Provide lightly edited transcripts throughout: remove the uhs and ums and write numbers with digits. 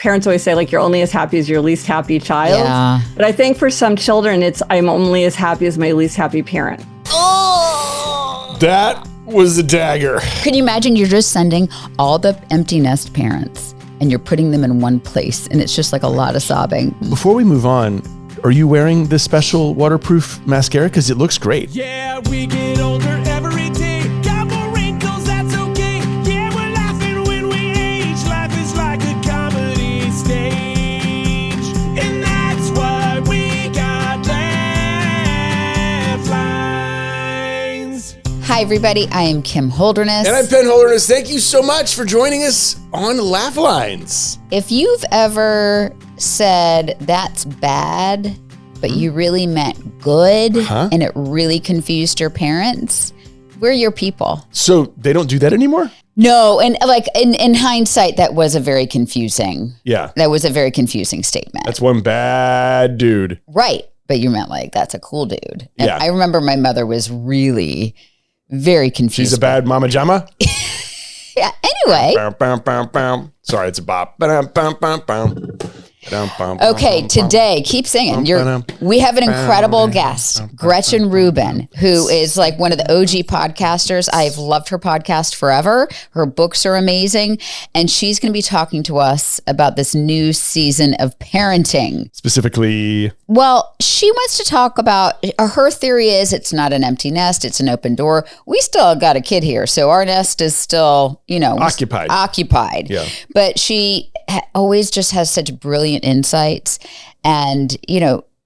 parents always say, like, you're only as happy as your least happy child. Yeah. But I think for some children, it's I'm only as happy as my least happy parent. Oh. That was a dagger. Can you imagine you're just sending all the empty nest parents and you're putting them in one place and it's just like a lot of sobbing. Before we move on, are you wearing this special waterproof mascara? Because it looks great. Yeah, we get older every day. Got more wrinkles, that's okay. Yeah, we're laughing when we age. Life is like a comedy stage. And that's why we got laugh lines. Hi, everybody. I am Kim Holderness. And I'm Penn Holderness. Thank you so much for joining us on Laugh Lines. If you've ever said that's bad, but you really meant good, and it really confused your parents, we're your people. So they don't do that anymore? No, and like in hindsight, that was a very confusing. Yeah. That was a very confusing statement. That's one bad dude. Right. But you meant like, that's a cool dude. And Yeah. I remember my mother was really very confused. She's a bad mama jama? Yeah. Anyway. Sorry, it's a bop. Okay, today, keep singing. We have an incredible guest, Gretchen Rubin, who is like one of the OG podcasters. I've loved her podcast forever. Her books are amazing. And she's going to be talking to us about this new season of parenting. Specifically, Well, she wants to talk about, her theory is it's not an empty nest, it's an open door. We still got a kid here, so our nest is still, occupied. Yeah. But she always just has such brilliant insights. And,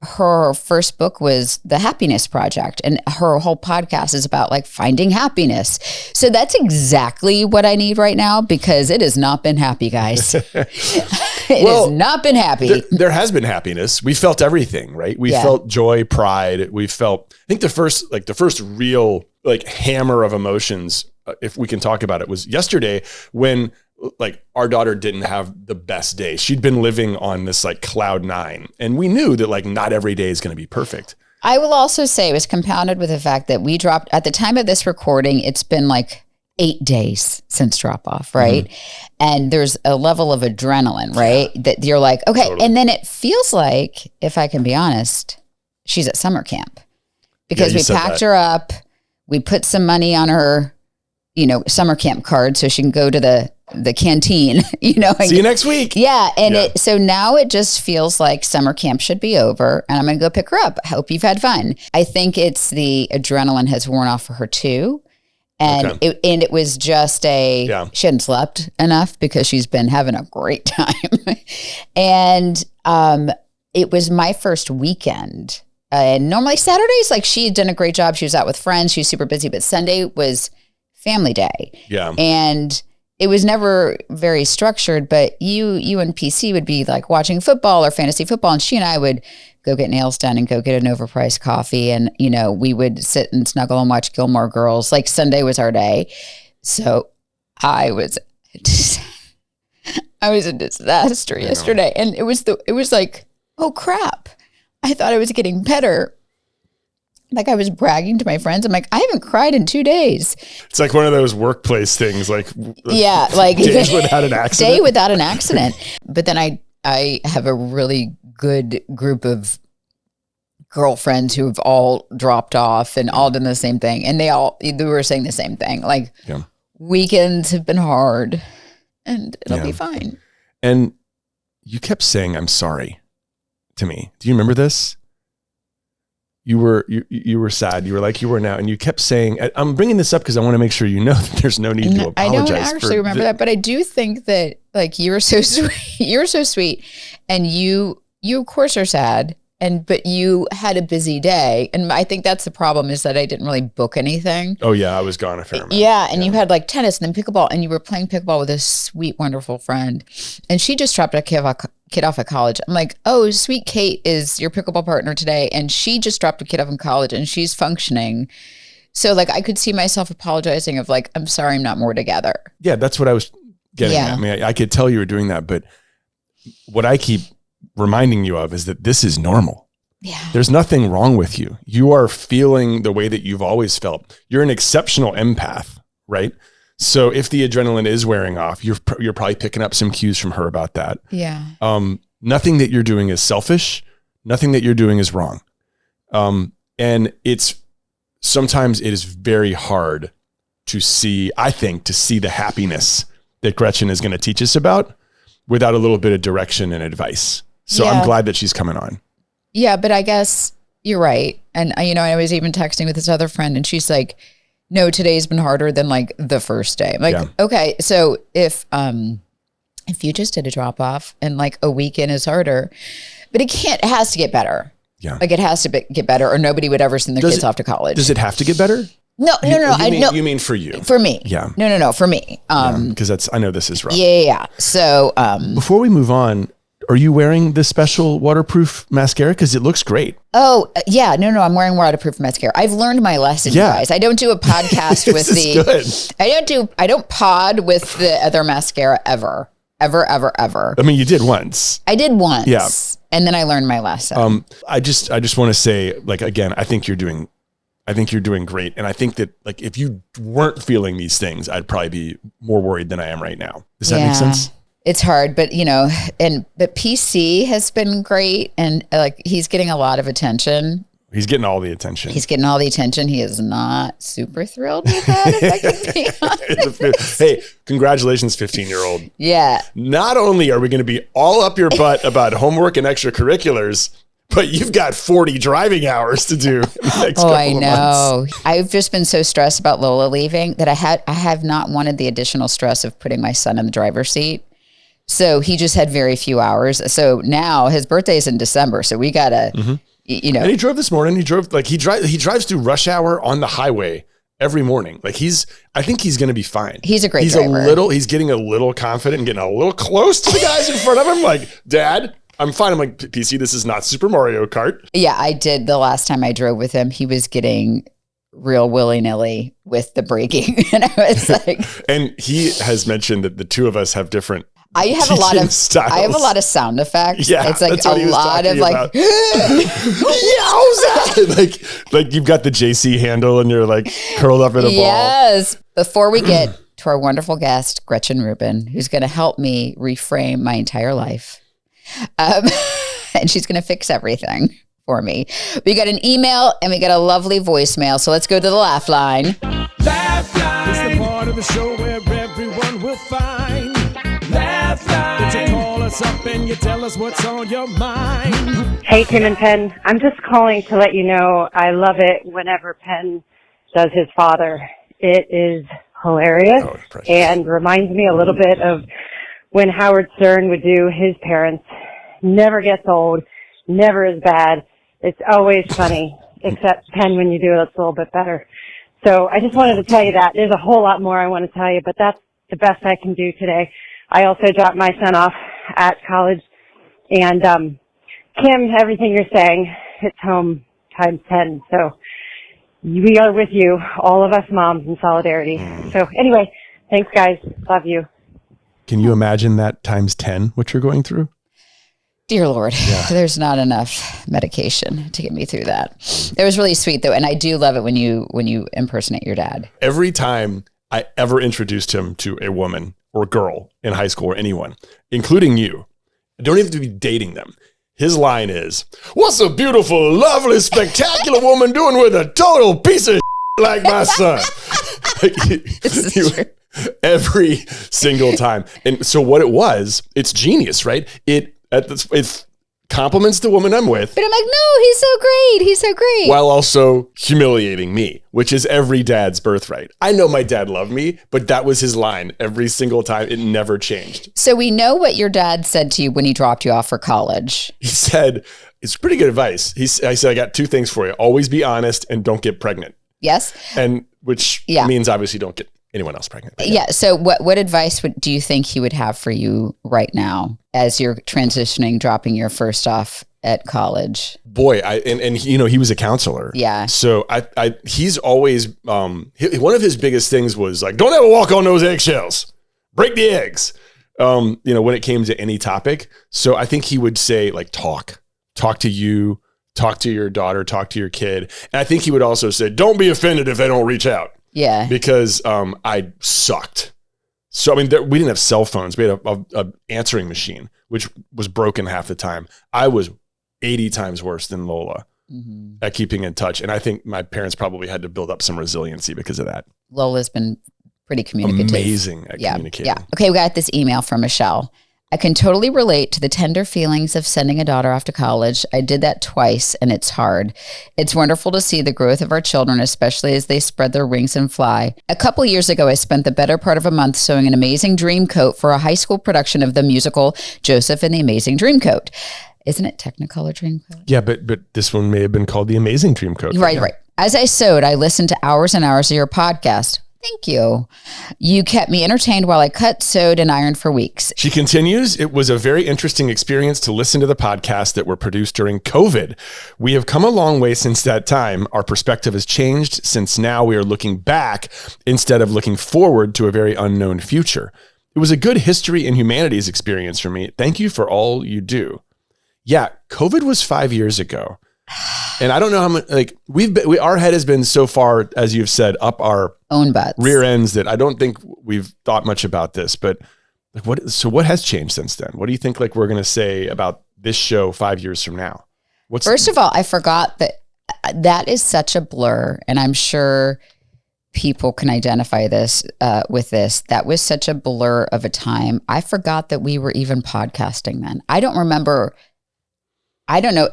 her first book was The Happiness Project, and her whole podcast is about like finding happiness. So that's exactly what I need right now, because it has not been happy, guys. It has not been happy. there has been happiness. We felt everything, right? We felt joy, pride. We felt, I think the first real like hammer of emotions, if we can talk about it, was yesterday when like our daughter didn't have the best day. She'd been living on this like cloud nine, and we knew that like not every day is going to be perfect. I will also say it was compounded with the fact that we dropped, at the time of this recording, it's been like 8 days since Dropoff, right? Mm-hmm. And there's a level of adrenaline, right? That you're like, okay. Totally. And then it feels like, if I can be honest, she's at summer camp, because we packed her up. We put some money on her, summer camp card so she can go to the canteen, See you next week. Yeah. And so now it just feels like summer camp should be over and I'm going to go pick her up. I hope you've had fun. I think it's the adrenaline has worn off for her too. And it was just she hadn't slept enough because she's been having a great time. And it was my first weekend. And normally Saturdays, like she had done a great job. She was out with friends. She was super busy, but Sunday was family day. Yeah. And it was never very structured, but you and PC would be like watching football or fantasy football, and she and I would go get nails done and go get an overpriced coffee, and we would sit and snuggle and watch Gilmore Girls. Like Sunday was our day. So I was a disaster yesterday, and it was like, oh crap. I thought I was getting better. Like I was bragging to my friends. I'm like, I haven't cried in 2 days. It's like one of those workplace things, like like days without an accident. Day without an accident. But then I have a really good group of girlfriends who have all dropped off and all done the same thing, and they were saying the same thing. Like weekends have been hard, and it'll be fine. And you kept saying, "I'm sorry," to me. Do you remember this? You were sad. You were like you were now, and you kept saying, "I'm bringing this up because I want to make sure you know that there's no need to apologize." I don't actually remember that, but I do think that like you were so sweet. You're so sweet, and you of course are sad, but you had a busy day, and I think that's the problem is that I didn't really book anything. Oh yeah, I was gone a fair amount. Yeah, and you had like tennis and then pickleball, and you were playing pickleball with a sweet, wonderful friend, and she just dropped a kid off at college. I'm like, oh, sweet Kate is your pickleball partner today, and she just dropped a kid off in college, and she's functioning. So like I could see myself apologizing of like, I'm sorry, I'm not more together. Yeah, that's what I was getting at. I mean, I could tell you were doing that, but what I keep reminding you of is that this is normal. Yeah. There's nothing wrong with you. You are feeling the way that you've always felt. You're an exceptional empath, right? So if the adrenaline is wearing off, you're probably picking up some cues from her about that. Yeah. Nothing that you're doing is selfish. Nothing that you're doing is wrong. And sometimes it is very hard to see the happiness that Gretchen is going to teach us about without a little bit of direction and advice. So I'm glad that she's coming on. Yeah, but I guess you're right. And I was even texting with this other friend and she's like, no, today's been harder than like the first day. I'm like, okay, so if you just did a drop off and like a weekend is harder, but it has to get better. Yeah. Like it has to get better or nobody would ever send their kids off to college. Does it have to get better? No. You mean for you? For me. Yeah. No, for me. Because I know this is rough. Yeah. So before we move on, are you wearing the special waterproof mascara? Because it looks great. Oh, yeah. No, I'm wearing waterproof mascara. I've learned my lesson, you guys. I don't do a podcast with I don't pod with the other mascara ever. Ever. I mean, you did once. I did once. Yeah. And then I learned my lesson. I just want to say, like, again, I think you're doing great. And I think that like, if you weren't feeling these things, I'd probably be more worried than I am right now. Does that make sense? It's hard, but but PC has been great. And like, he's getting a lot of attention. He's getting all the attention. He is not super thrilled with that, if I can be honest. Hey, congratulations, 15-year-old. Yeah. Not only are we going to be all up your butt about homework and extracurriculars, but you've got 40 driving hours to do. I know. I've just been so stressed about Lola leaving that I have not wanted the additional stress of putting my son in the driver's seat. So he just had very few hours. So now his birthday is in December. So we got to, And he drove this morning. He drives through rush hour on the highway every morning. Like I think he's going to be fine. He's a great driver. He's getting a little confident and getting a little close to the guys in front of him. Like, Dad, I'm fine. I'm like, PC, this is not Super Mario Kart. Yeah, I did. The last time I drove with him, he was getting real willy-nilly with the braking. And I was like... And he has mentioned that the two of us have different I have a lot of sound effects. Yeah, it's like a lot of like, like you've got the JC handle and you're like curled up in a ball. Yes. Before we get to our wonderful guest, Gretchen Rubin, who's going to help me reframe my entire life. And she's going to fix everything for me. We got an email and we got a lovely voicemail. So let's go to the laugh line. Laugh line is the part of the show where everyone will find. Laugh line. You call us up and you tell us what's on your mind. Hey, Tim and Penn. I'm just calling to let you know I love it whenever Penn does his father. It is hilarious and reminds me a little bit of when Howard Stern would do his parents. Never gets old, never is bad. It's always funny, except Penn, when you do it, it's a little bit better. So I just wanted to tell you that. There's a whole lot more I want to tell you, but that's the best I can do today. I also dropped my son off at college. And Kim, everything you're saying hits home times 10. So we are with you, all of us moms, in solidarity. So anyway, thanks, guys. Love you. Can you imagine that times 10, what you're going through? Dear Lord, there's not enough medication to get me through that. It was really sweet though. And I do love it when you impersonate your dad. Every time I ever introduced him to a woman or girl in high school or anyone, including you, I don't even have to be dating them. His line is, "What's a beautiful, lovely, spectacular woman doing with a total piece of like my son?" This is true. Every single time. And so what it was, it's genius, right? It compliments the woman I'm with. But I'm like, no, he's so great. He's so great. While also humiliating me, which is every dad's birthright. I know my dad loved me, but that was his line every single time. It never changed. So we know what your dad said to you when he dropped you off for college. He said, it's pretty good advice. I said, I got two things for you. Always be honest and don't get pregnant. Yes. And which means obviously don't get anyone else pregnant. Yeah. So what advice do you think he would have for you right now as you're transitioning, dropping your first off at college? Boy, he was a counselor. Yeah. So he's always, one of his biggest things was like, don't ever walk on those eggshells, break the eggs, when it came to any topic. So I think he would say like, talk to you, talk to your daughter, talk to your kid. And I think he would also say, don't be offended if they don't reach out. Yeah. Because I sucked. So, I mean, we didn't have cell phones. We had a answering machine, which was broken half the time. I was 80 times worse than Lola at keeping in touch. And I think my parents probably had to build up some resiliency because of that. Lola's been pretty communicative. Amazing at communicating. Yeah. Okay, we got this email from Michelle. I can totally relate to the tender feelings of sending a daughter off to college. I did that twice, and it's hard. It's wonderful to see the growth of our children, especially as they spread their wings and fly. A couple years ago, I spent the better part of a month sewing an amazing dream coat for a high school production of the musical Joseph and the Amazing Dreamcoat. Isn't it Technicolor Dreamcoat? Yeah, but this one may have been called the Amazing Dreamcoat. Right. As I sewed, I listened to hours and hours of your podcast. Thank you. You kept me entertained while I cut, sewed, and ironed for weeks. She continues, it was a very interesting experience to listen to the podcasts that were produced during COVID. We have come a long way since that time. Our perspective has changed since now we are looking back instead of looking forward to a very unknown future. It was a good history and humanities experience for me. Thank you for all you do. Yeah, COVID was 5 years ago. And I don't know how much, like, our head has been so far, as you've said, up our own butts, rear ends, that I don't think we've thought much about this. But like, what has changed since then? What do you think, like, we're going to say about this show 5 years from now? First of all, I forgot that is such a blur, and I'm sure people can identify this with this. That was such a blur of a time. I forgot that we were even podcasting then. I don't remember. I don't know.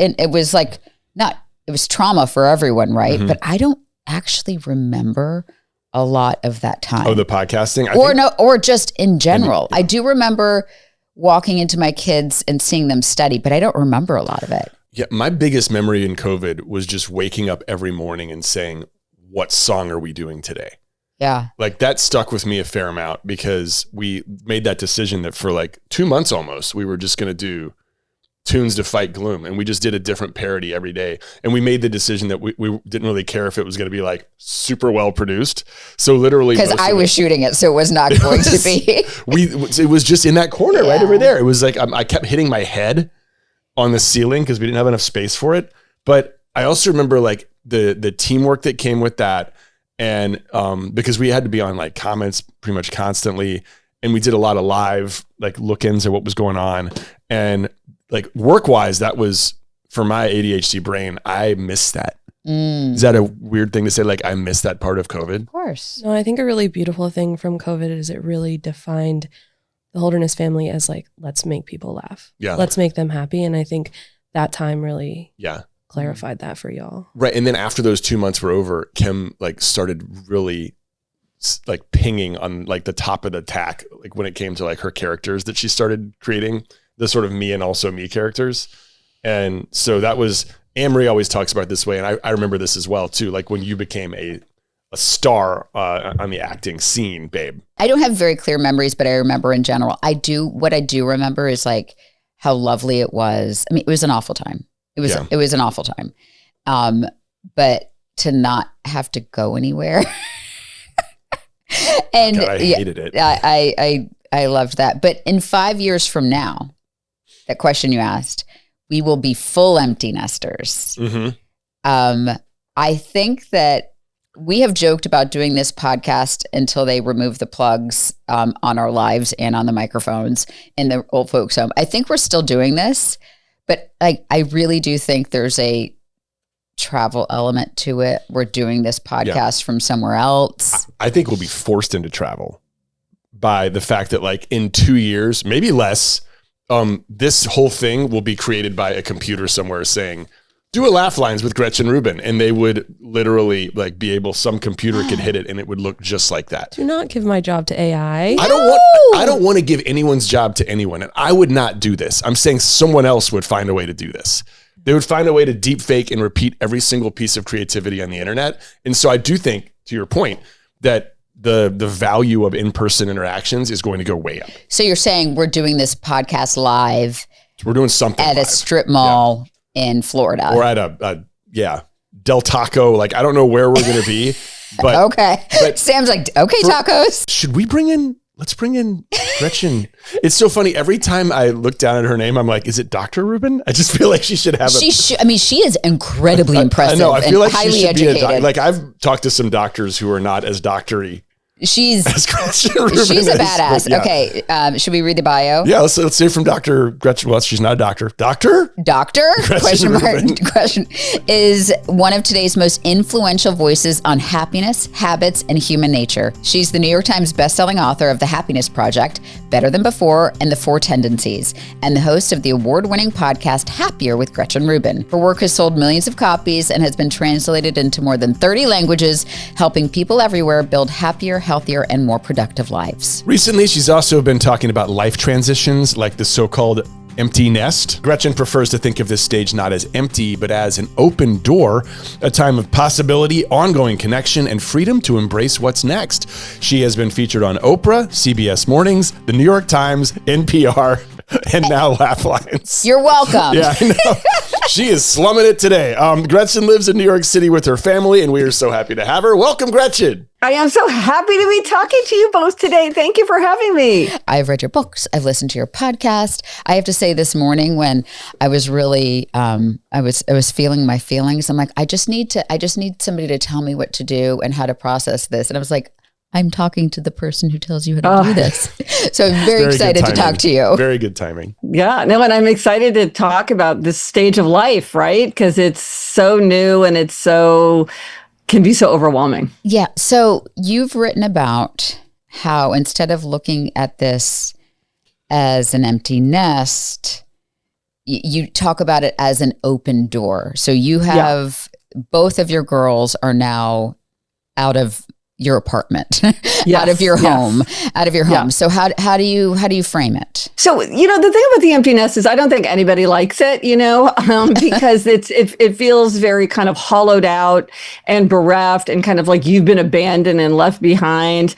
It was like it was trauma for everyone, right? But I don't actually remember a lot of that time. Oh, the podcasting? Or just in general. I do remember walking into my kids and seeing them study, but I don't remember a lot of it. Yeah, my biggest memory in COVID was just waking up every morning and saying, what song are we doing today? Yeah. Like, that stuck with me a fair amount because we made that decision that for like 2 months almost, we were just going to do tunes to fight gloom, and we just did a different parody every day. And we made the decision that we didn't really care if it was going to be like super well produced. So literally, because I was shooting it, so it was not going to be. It was just in that corner right over there. It was like I kept hitting my head on the ceiling because we didn't have enough space for it. But I also remember like the teamwork that came with that, and because we had to be on like comments pretty much constantly, and we did a lot of live like look-ins at what was going on. And like work-wise, that was, for my ADHD brain, I missed that. Is that a weird thing to say? Like, I missed that part of COVID? Of course. No, I think a really beautiful thing from COVID is it really defined the Holderness family as like, let's make people laugh. Yeah. Let's make them happy. And I think that time really clarified that for y'all. Right. And then after those 2 months were over, Kim like started really like pinging on like the top of the tack, like when it came to like her characters that she started creating, the sort of me and also me characters. And so that was, Anne-Marie always talks about it this way. And I remember this as well too. Like when you became a star on the acting scene, babe. I don't have very clear memories, but I remember in general. What I do remember is like how lovely it was. I mean, it was an awful time. It was an awful time. But to not have to go anywhere. And God, I hated it. I loved that. But in 5 years from now, that question you asked, we will be full empty nesters. I think that we have joked about doing this podcast until they remove the plugs on our lives and on the microphones in the old folks' home. I think we're still doing this, but I really do think there's a travel element to it. We're doing this podcast from somewhere else. I think we'll be forced into travel by the fact that like in 2 years, maybe less, this whole thing will be created by a computer somewhere saying, do a laugh lines with Gretchen Rubin. And they would literally like be able, some computer could hit it and it would look just like that. Do not give my job to AI. I don't want to give anyone's job to anyone. And I would not do this. I'm saying someone else would find a way to do this. They would find a way to deep fake and repeat every single piece of creativity on the internet. And so I do think, to your point, that the value of in-person interactions is going to go way up. So you're saying we're doing this podcast live. We're doing something at live. A strip mall in Florida. Or at a Del Taco. Like, I don't know where we're going to be. But okay. But Sam's like, okay, tacos. Should we bring in let's bring in Gretchen. It's so funny. Every time I look down at her name, I'm like, is it Dr. Rubin? I just feel like she should have she is incredibly impressive. I know. I feel like highly she should educated. be like I've talked to some doctors who are not as doctory. She's as Gretchen Rubin she's a is, badass. but yeah. Okay. Should we read the bio? Yeah, let's say from Dr. Gretchen. Well, she's not a doctor. Doctor? Question is one of today's most influential voices on happiness, habits, and human nature. She's the New York Times bestselling author of The Happiness Project, Better Than Before, and The Four Tendencies, and the host of the award-winning podcast Happier with Gretchen Rubin. Her work has sold millions of copies and has been translated into more than 30 languages, helping people everywhere build happier, healthier, and more productive lives. Recently, she's also been talking about life transitions like the so-called empty nest. Gretchen prefers to think of this stage not as empty, but as an open door, a time of possibility, ongoing connection, and freedom to embrace what's next. She has been featured on Oprah, CBS Mornings, the New York Times, NPR, and now Laugh Lines. You're welcome. Yeah, I know. She is slumming it today. Gretchen lives in New York City with her family, and we are so happy to have her. Welcome, Gretchen. I am so happy to be talking to you both today. Thank you for having me. I've read your books. I've listened to your podcast. I have to say, this morning when I was really, I was feeling my feelings. I'm like, I just need somebody to tell me what to do and how to process this. And I was like, I'm talking to the person who tells you how to do this. So I'm very excited to talk to you. Very good timing. Yeah, no, and I'm excited to talk about this stage of life, right? Because it's so new and can be so overwhelming. Yeah. So you've written about how instead of looking at this as an empty nest, you talk about it as an open door. So you have both of your girls are now out of your apartment, out of your home. Yeah. So how do you frame it? So, the thing about the empty nest is I don't think anybody likes it, because it feels very kind of hollowed out and bereft and kind of like you've been abandoned and left behind.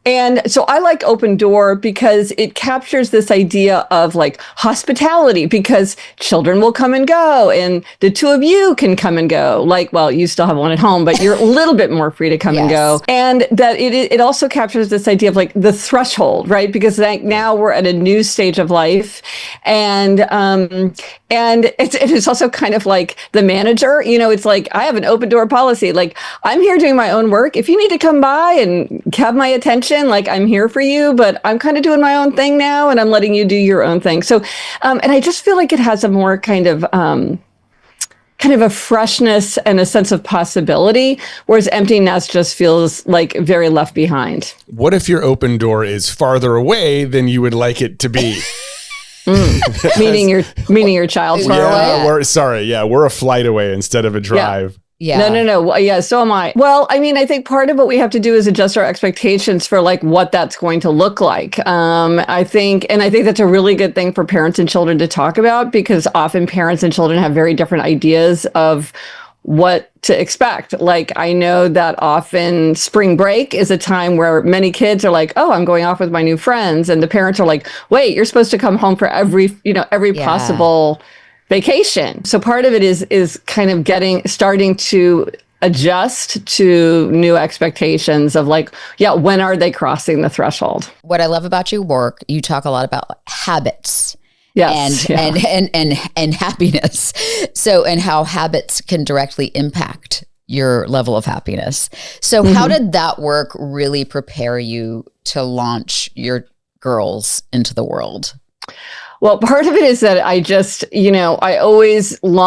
And so I like Open Door because it captures this idea of like hospitality, because children will come and go and the two of you can come and go. Like, well, you still have one at home, but you're a little bit more free to come and go. And that it also captures this idea of like the threshold, right? Because now we're at a new stage of life. And it's also kind of like the manager, it's like, I have an open door policy. Like, I'm here doing my own work. If you need to come by and have my attention, like, I'm here for you, but I'm kind of doing my own thing now and I'm letting you do your own thing. So, and I just feel like it has a more kind of a freshness and a sense of possibility, whereas empty nest just feels like very left behind. What if your open door is farther away than you would like it to be? Meaning your child's far away? We're a flight away instead of a drive. Yeah. No. Yeah, so am I. Well, I mean, I think part of what we have to do is adjust our expectations for like what that's going to look like. I think that's a really good thing for parents and children to talk about, because often parents and children have very different ideas of what to expect. Like, I know that often spring break is a time where many kids are like, oh, I'm going off with my new friends. And the parents are like, wait, you're supposed to come home for every possible vacation. So part of it is kind of starting to adjust to new expectations of like, when are they crossing the threshold? What I love about your work, you talk a lot about habits. Yes, and happiness. So, and how habits can directly impact your level of happiness. So how did that work really prepare you to launch your girls into the world? Well, part of it is that I just, I always go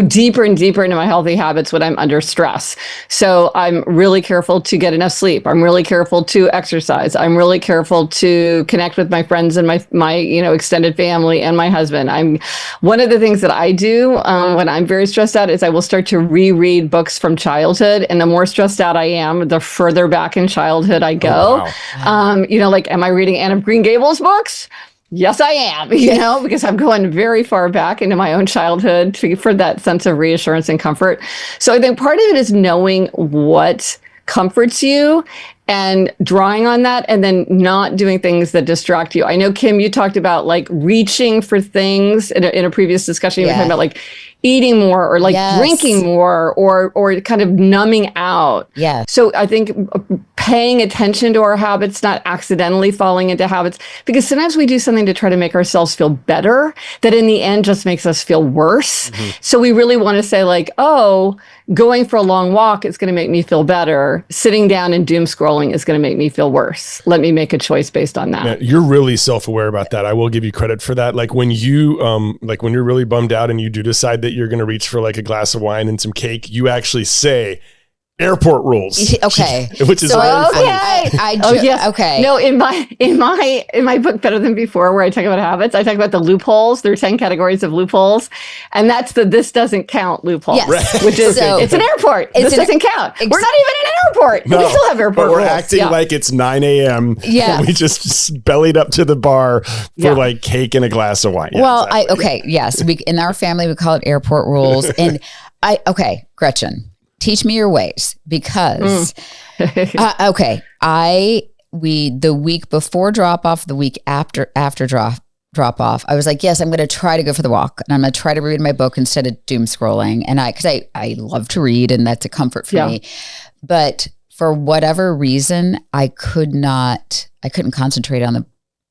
deeper and deeper into my healthy habits when I'm under stress. So I'm really careful to get enough sleep. I'm really careful to exercise. I'm really careful to connect with my friends and my extended family and my husband. One of the things that I do when I'm very stressed out is I will start to reread books from childhood. And the more stressed out I am, the further back in childhood I go. Oh, wow. Am I reading Anne of Green Gables books? Yes, I am, because I'm going very far back into my own childhood for that sense of reassurance and comfort. So I think part of it is knowing what comforts you and drawing on that, and then not doing things that distract you. I know, Kim, you talked about like reaching for things in a previous discussion. You were talking about like, eating more or like Yes. drinking more or kind of numbing out. Yeah. So I think paying attention to our habits, not accidentally falling into habits, because sometimes we do something to try to make ourselves feel better that in the end just makes us feel worse. So we really want to say like, oh, going for a long walk is going to make me feel better. Sitting down and doom scrolling is going to make me feel worse. Let me make a choice based on that. Man, you're really self-aware about that. I will give you credit for that. Like when you, like when you're really bummed out and you do decide that you're going to reach for like a glass of wine and some cake, you actually say airport rules. Okay. Which is So very funny. Okay. No, in my book, Better Than Before, where I talk about habits, I talk about the loopholes. There are 10 categories of loopholes. And that's the this doesn't count loophole. Yes. Right. Which is, So- it's an airport. This doesn't count. We're not even in an airport. No, we still have airport but we're rules. acting like it's 9 a.m. Yeah. and we just bellied up to the bar for like cake and a glass of wine. Yeah, Well, exactly. yes. We in our family we call it airport rules. And Gretchen, teach me your ways because the week before drop off, the week after drop off, I was like, yes, I'm going to try to go for the walk and I'm going to try to read my book instead of doom scrolling. And because I love to read and that's a comfort for me. But for whatever reason, I couldn't concentrate on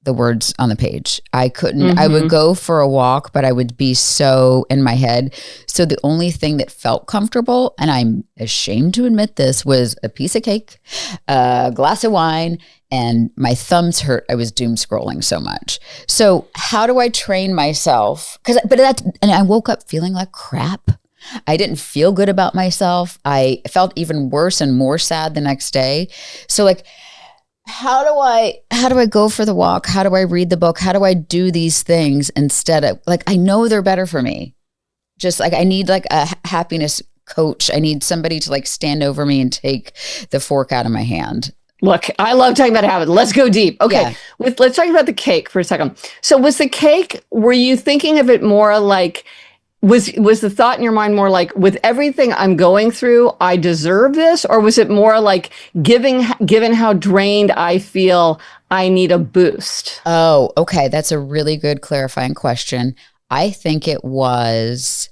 the words on the page. I couldn't, I would go for a walk, but I would be so in my head. So the only thing that felt comfortable, and I'm ashamed to admit this, was a piece of cake, a glass of wine, and my thumbs hurt. I was doom scrolling so much. So how do I train myself? And I woke up feeling like crap. I didn't feel good about myself. I felt even worse and more sad the next day. So like, how do I go for the walk? How do I read the book? How do I do these things instead of like, I know they're better for me. Just like, I need like a happiness coach. I need somebody to like stand over me and take the fork out of my hand. Look, I love talking about habits. Let's go deep. Okay. Yeah. Let's talk about the cake for a second. So was the cake, were you thinking of it more like, was the thought in your mind more like, with everything I'm going through, I deserve this? Or was it more like, given how drained I feel, I need a boost? Oh, okay. That's a really good clarifying question. I think it was,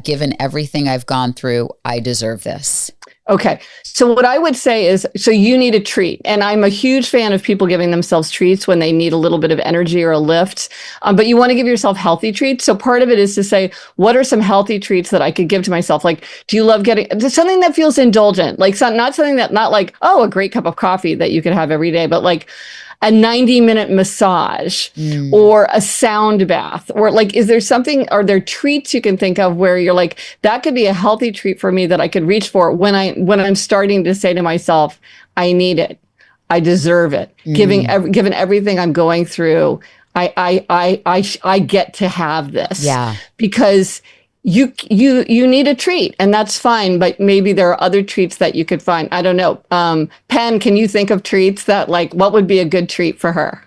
given everything I've gone through, I deserve this. Okay. So what I would say is, so you need a treat. And I'm a huge fan of people giving themselves treats when they need a little bit of energy or a lift. But you want to give yourself healthy treats. So part of it is to say, what are some healthy treats that I could give to myself? Like, do you love getting something that feels indulgent? Like not something that, not like, oh, a great cup of coffee that you could have every day, but like a 90-minute massage or a sound bath, or like, is there something, are there treats you can think of where you're like, that could be a healthy treat for me that I could reach for when I'm starting to say to myself, I need it, I deserve it. Given everything I'm going through, I get to have this. Yeah. Because you need a treat, and that's fine, but maybe there are other treats that you could find. I don't know. Penn, can you think of treats that, like, what would be a good treat for her?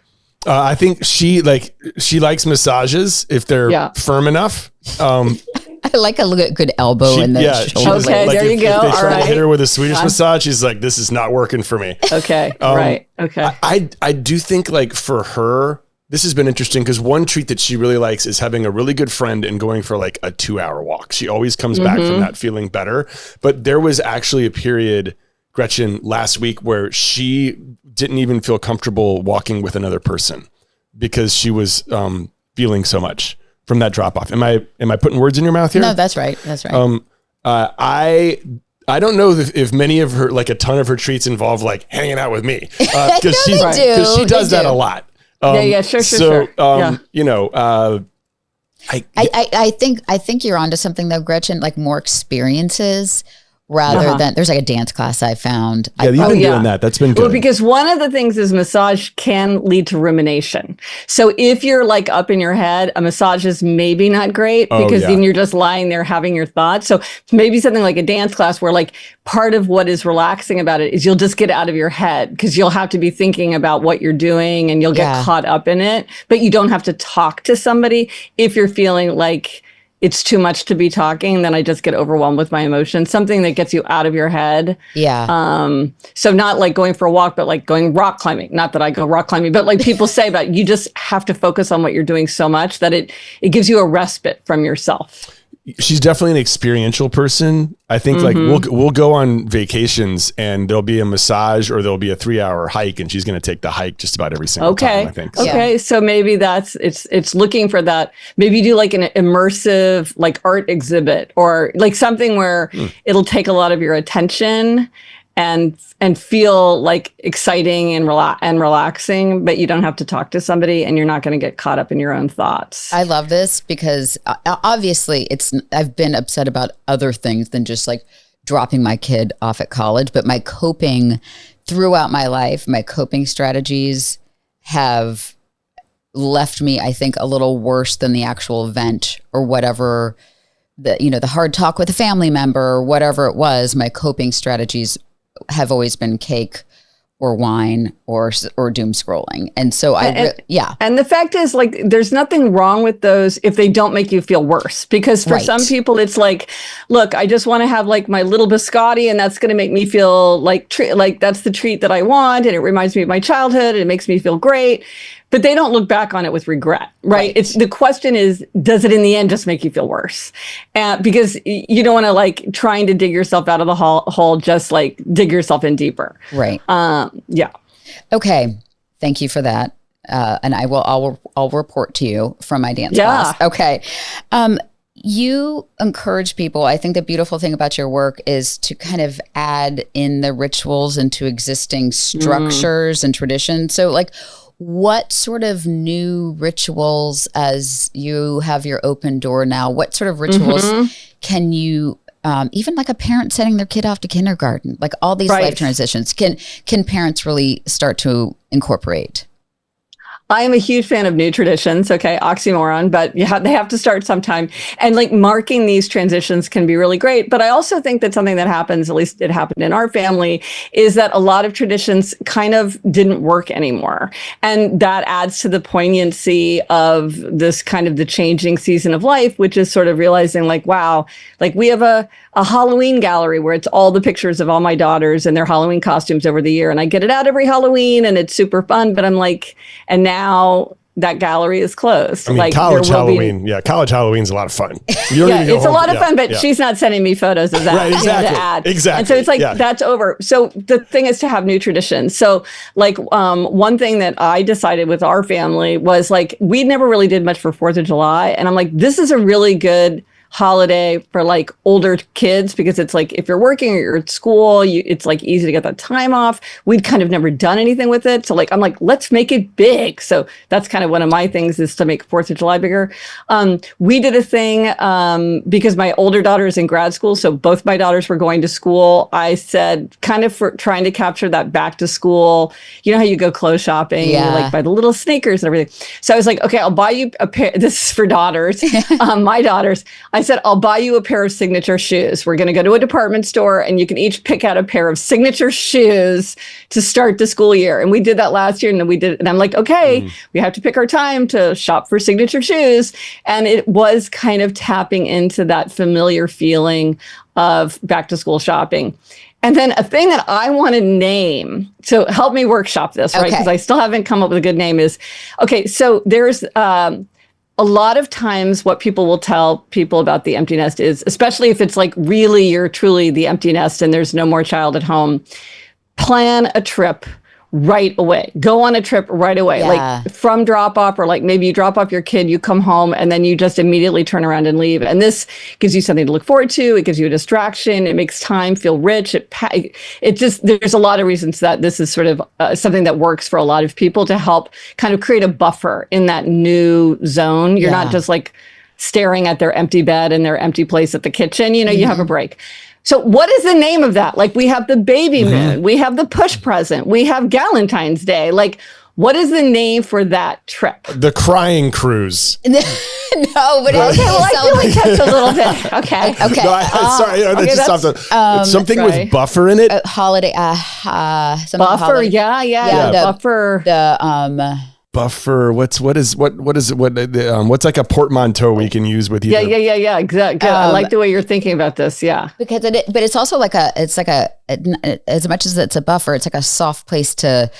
I think she likes massages if they're firm enough. I like a good elbow in the shoulder. Okay, there you go. If they All try to right. hit her with a Swedish massage, she's like, this is not working for me. Okay, right. Okay. I do think like for her, this has been interesting because one treat that she really likes is having a really good friend and going for like a 2-hour walk. She always comes back from that feeling better. But there was actually a period, Gretchen, last week where she didn't even feel comfortable walking with another person because she was feeling so much from that drop off. Am I putting words in your mouth here? No, that's right. That's right. I don't know if many of her, like a ton of her treats involve like hanging out with me because she does that a lot. Sure. You know, I think you're onto something though, Gretchen, like more experiences rather than there's like a dance class I found. Yeah, you've been doing that. That's been good. Well, because one of the things is massage can lead to rumination. So if you're like up in your head, a massage is maybe not great because then you're just lying there having your thoughts. So maybe something like a dance class where like part of what is relaxing about it is you'll just get out of your head because you'll have to be thinking about what you're doing and you'll get caught up in it, but you don't have to talk to somebody. If you're feeling like it's too much to be talking, then I just get overwhelmed with my emotions. Something that gets you out of your head. Yeah. So not like going for a walk, but like going rock climbing. Not that I go rock climbing, but like people say about you just have to focus on what you're doing so much that it gives you a respite from yourself. she's definitely an experiential person. I think like we'll go on vacations and there'll be a massage or there'll be a 3-hour hike and she's going to take the hike just about every single time, I think. Okay. So maybe it's looking for that. Maybe you do like an immersive like art exhibit or like something where it'll take a lot of your attention and feel like exciting and relaxing, but you don't have to talk to somebody and you're not going to get caught up in your own thoughts. I love this because obviously I've been upset about other things than just like dropping my kid off at college, but my coping throughout my life, my coping strategies have left me, I think, a little worse than the actual event or whatever, the hard talk with a family member or whatever it was. My coping strategies have always been cake or wine or doom scrolling. And so And the fact is like, there's nothing wrong with those if they don't make you feel worse, because for some people it's like, look, I just want to have like my little biscotti and that's going to make me feel like that's the treat that I want. And it reminds me of my childhood. And it makes me feel great. But they don't look back on it with regret, right? It's the question is, does it in the end just make you feel worse? Because you don't want to like trying to dig yourself out of the hole, just like dig yourself in deeper. Right. Yeah. Okay. Thank you for that. And I'll report to you from my dance class. Okay. You encourage people. I think the beautiful thing about your work is to kind of add in the rituals into existing structures and traditions. So like, what sort of new rituals, as you have your open door now, what sort of rituals can you, even like a parent sending their kid off to kindergarten, like all these life transitions, can parents really start to incorporate? I am a huge fan of new traditions. Okay, oxymoron, but they have to start sometime. And like marking these transitions can be really great. But I also think that something that happens, at least it happened in our family, is that a lot of traditions kind of didn't work anymore. And that adds to the poignancy of this kind of the changing season of life, which is sort of realizing like, wow, like we have a Halloween gallery where it's all the pictures of all my daughters and their Halloween costumes over the year. And I get it out every Halloween and it's super fun. But I'm like, and now that gallery is closed. I mean, like college Halloween. College Halloween's a lot of fun. You don't need to go it's home. a lot of fun, but she's not sending me photos of that. Right, exactly. To add. Exactly. And so it's like, that's over. So the thing is to have new traditions. So like one thing that I decided with our family was like, we never really did much for 4th of July. And I'm like, this is a really good holiday for like older kids, because it's like if you're working or you're at school, it's like easy to get that time off. We'd kind of never done anything with it. So like, I'm like, let's make it big. So that's kind of one of my things, is to make 4th of July bigger. We did a thing because my older daughter is in grad school. So both my daughters were going to school. I said, kind of for trying to capture that back to school, you know how you go clothes shopping, you like buy the little sneakers and everything. So I was like, okay, I'll buy you a pair. This is for daughters, my daughters. I said, I'll buy you a pair of signature shoes. We're going to go to a department store and you can each pick out a pair of signature shoes to start the school year. And we did that last year. And I'm like, okay, we have to pick our time to shop for signature shoes. And it was kind of tapping into that familiar feeling of back to school shopping. And then a thing that I want to name, so help me workshop this, right? Because I still haven't come up with a good name, is, okay, so there's a lot of times what people will tell people about the empty nest is, especially if it's like really you're truly the empty nest and there's no more child at home, plan a trip right away. Go on a trip right away, like from drop off, or like maybe you drop off your kid, you come home and then you just immediately turn around and leave. And this gives you something to look forward to. It gives you a distraction. It makes time feel rich. It just, there's a lot of reasons that this is sort of something that works for a lot of people to help kind of create a buffer in that new zone. You're not just like staring at their empty bed and their empty place at the kitchen. You know, you have a break. So what is the name of that? Like, we have the baby moon, we have the push present, we have Galentine's Day. Like, what is the name for that trip? The crying cruise. No, but okay, well, I feel like that's a little bit okay. Okay. No, sorry, that's just something. Something with buffer in it. Holiday. Buffer. Holiday. Yeah. Buffer. Buffer. What's like a portmanteau we can use with you? Yeah. Exactly. I like the way you're thinking about this. Yeah. Because but it's also like as much as it's a buffer, it's like a soft place to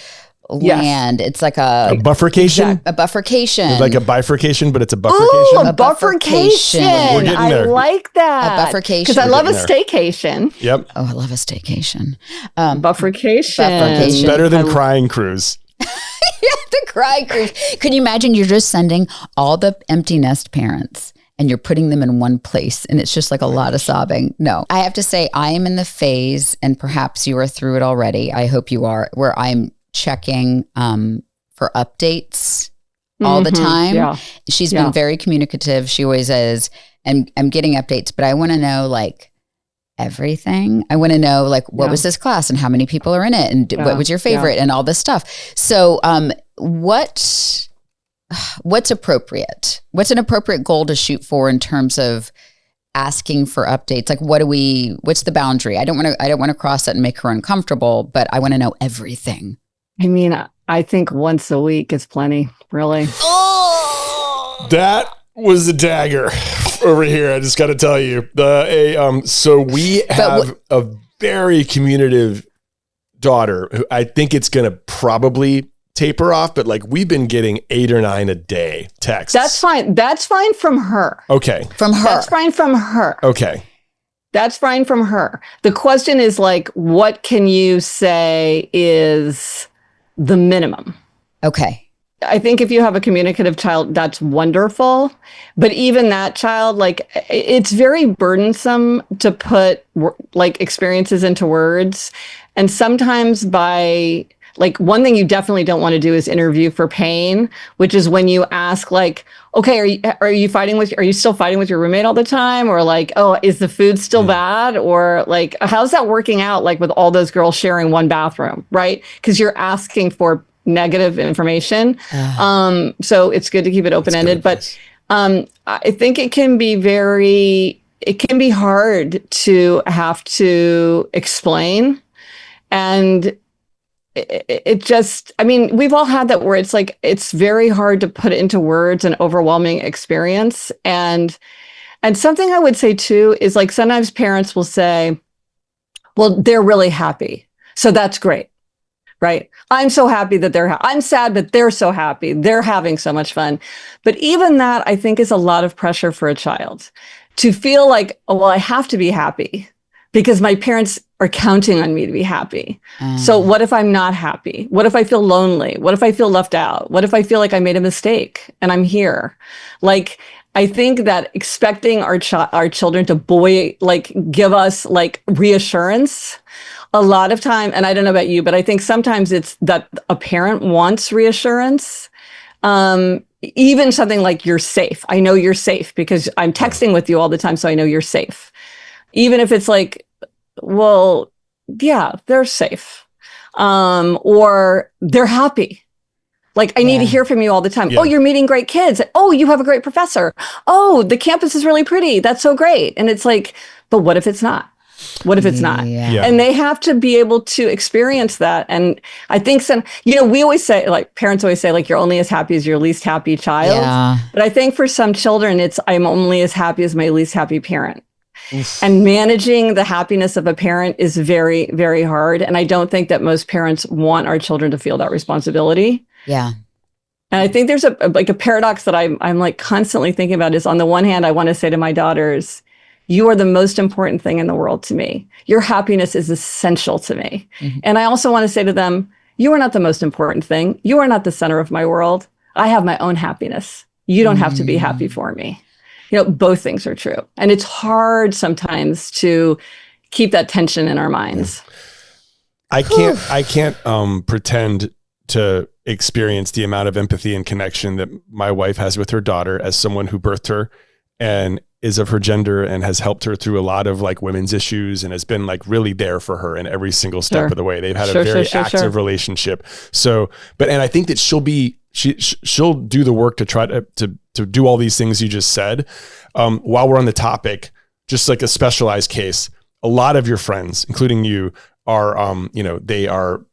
land. It's like a buffercation. A buffercation. It's like a bifurcation, but it's a buffercation. Oh, a buffercation. We're getting I there. like that. A buffercation. Because I love a staycation. Yep. Oh, I love a staycation. Buffercation. It's better than crying cruise. Yeah, the cry cruise. Can you imagine you're just sending all the empty nest parents and you're putting them in one place and it's just like a lot of sobbing? No, I have to say I am in the phase, and perhaps you are through it already. I hope you are, where I'm checking for updates all the time. Yeah. She's been very communicative. She always is. And I'm getting updates, but I want to know like everything. I want to know like what was this class and how many people are in it and what was your favorite and all this stuff. So what's appropriate? What's an appropriate goal to shoot for in terms of asking for updates? Like what's the boundary? I don't want to cross that and make her uncomfortable, but I want to know everything. I mean, I think once a week is plenty, really. That was a dagger over here. I just got to tell you, so we have a very communicative daughter who I think it's going to probably taper off, but like we've been getting 8 or 9 a day texts. That's fine. That's fine from her. Okay. From her. That's fine from her. Okay. That's fine from her. The question is like, what can you say is the minimum? Okay. I think if you have a communicative child, that's wonderful. But even that child, like, it's very burdensome to put like experiences into words. And sometimes like one thing you definitely don't want to do is interview for pain, which is when you ask like, okay, are you still fighting with your roommate all the time? Or like, oh, is the food still bad? Or like, how's that working out? Like with all those girls sharing one bathroom, right? Because you're asking for negative information. So it's good to keep it open-ended, but I think it can be hard to have to explain. And it just, I mean, we've all had that where it's like, it's very hard to put into words an overwhelming experience. And something I would say too, is like, sometimes parents will say, well, they're really happy. So that's great. Right. I'm so happy that I'm sad, but they're so happy. They're having so much fun. But even that, I think, is a lot of pressure for a child to feel like, oh, well, I have to be happy because my parents are counting on me to be happy. So what if I'm not happy? What if I feel lonely? What if I feel left out? What if I feel like I made a mistake and I'm here? Like, I think that expecting our children to give us like reassurance a lot of time, and I don't know about you, but I think sometimes it's that a parent wants reassurance. Even something like you're safe. I know you're safe because I'm texting with you all the time, so I know you're safe. Even if it's like, well, yeah, they're safe. Or they're happy. Like, I need to hear from you all the time. Yeah. Oh, you're meeting great kids. Oh, you have a great professor. Oh, the campus is really pretty. That's so great. And it's like, but what if it's not? What if it's not? Yeah. And they have to be able to experience that. And I think we always say, like, parents always say, like, you're only as happy as your least happy child. Yeah. But I think for some children, it's I'm only as happy as my least happy parent. Oof. And managing the happiness of a parent is very, very hard. And I don't think that most parents want our children to feel that responsibility. Yeah. And I think there's a paradox that I'm like constantly thinking about is, on the one hand, I want to say to my daughters, you are the most important thing in the world to me. Your happiness is essential to me. Mm-hmm. And I also want to say to them, you are not the most important thing. You are not the center of my world. I have my own happiness. You don't have to be happy for me. Both things are true. And it's hard sometimes to keep that tension in our minds. I can't pretend to experience the amount of empathy and connection that my wife has with her daughter as someone who birthed her and is of her gender and has helped her through a lot of like women's issues and has been like really there for her in every single step of the way. They've had a very active relationship. So, and I think that she'll do the work to try to do all these things you just said. While we're on the topic, just like a specialized case, a lot of your friends, including you, are, they are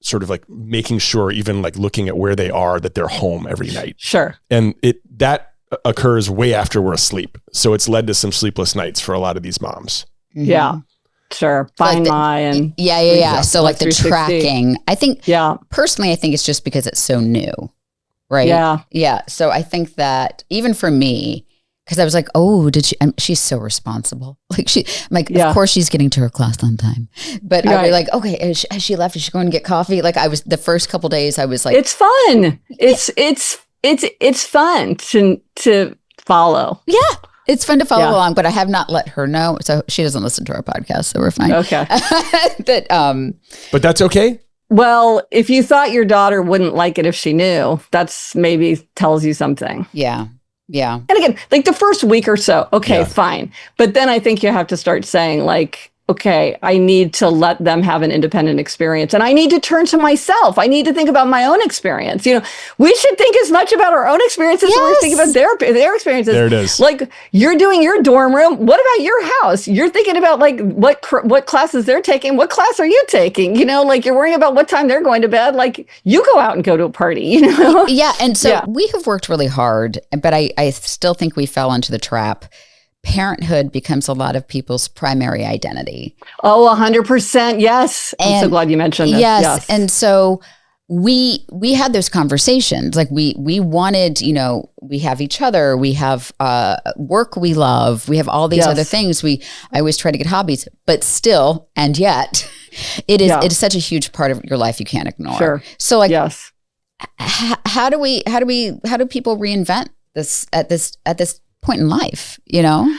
sort of like making sure, even like looking at where they are, that they're home every night. Sure. And that occurs way after we're asleep. So it's led to some sleepless nights for a lot of these moms. Yeah. Sure. Like Find the- my and Yeah. So like the 360. tracking, I think, Yeah. personally, I think it's just because it's so new, right? Yeah. Yeah. So I think that even for me, because I was like, oh, she's so responsible. Like I'm like, Yeah. of course she's getting to her class on time. But I'd be like, okay, has she left? Is she going to get coffee? Like I was, the first couple days I was like, It's fun. It's fun to follow. yeah, it's fun to follow Yeah. along, but I have not let her know. So she doesn't listen to our podcast, so we're fine. Okay. But that's okay. Well, if you thought your daughter wouldn't like it if she knew, that's maybe tells you something. Yeah. Yeah. And again, like the first week or so, okay, Yeah. fine. But then I think you have to start saying like, okay, I need to let them have an independent experience and I need to turn to myself. I need to think about my own experience. You know, we should think as much about our own experiences as we're thinking about their experiences. There it is. Like you're doing your dorm room. What about your house? You're thinking about like what classes they're taking. What class are you taking? You know, like you're worrying about what time they're going to bed. Like you go out and go to a party, you know? Yeah. And so Yeah. we have worked really hard, but I still think we fell into the trap. Parenthood becomes a lot of people's primary identity. Oh, 100%. Yes. I'm so glad you mentioned this. Yes. And so we had those conversations. Like we wanted, you know, we have each other, we have work we love, we have all these Yes. other things. I always try to get hobbies, but still, and yet it is such a huge part of your life you can't ignore. Sure. So like yes. how do people reinvent this at this point in life, you know?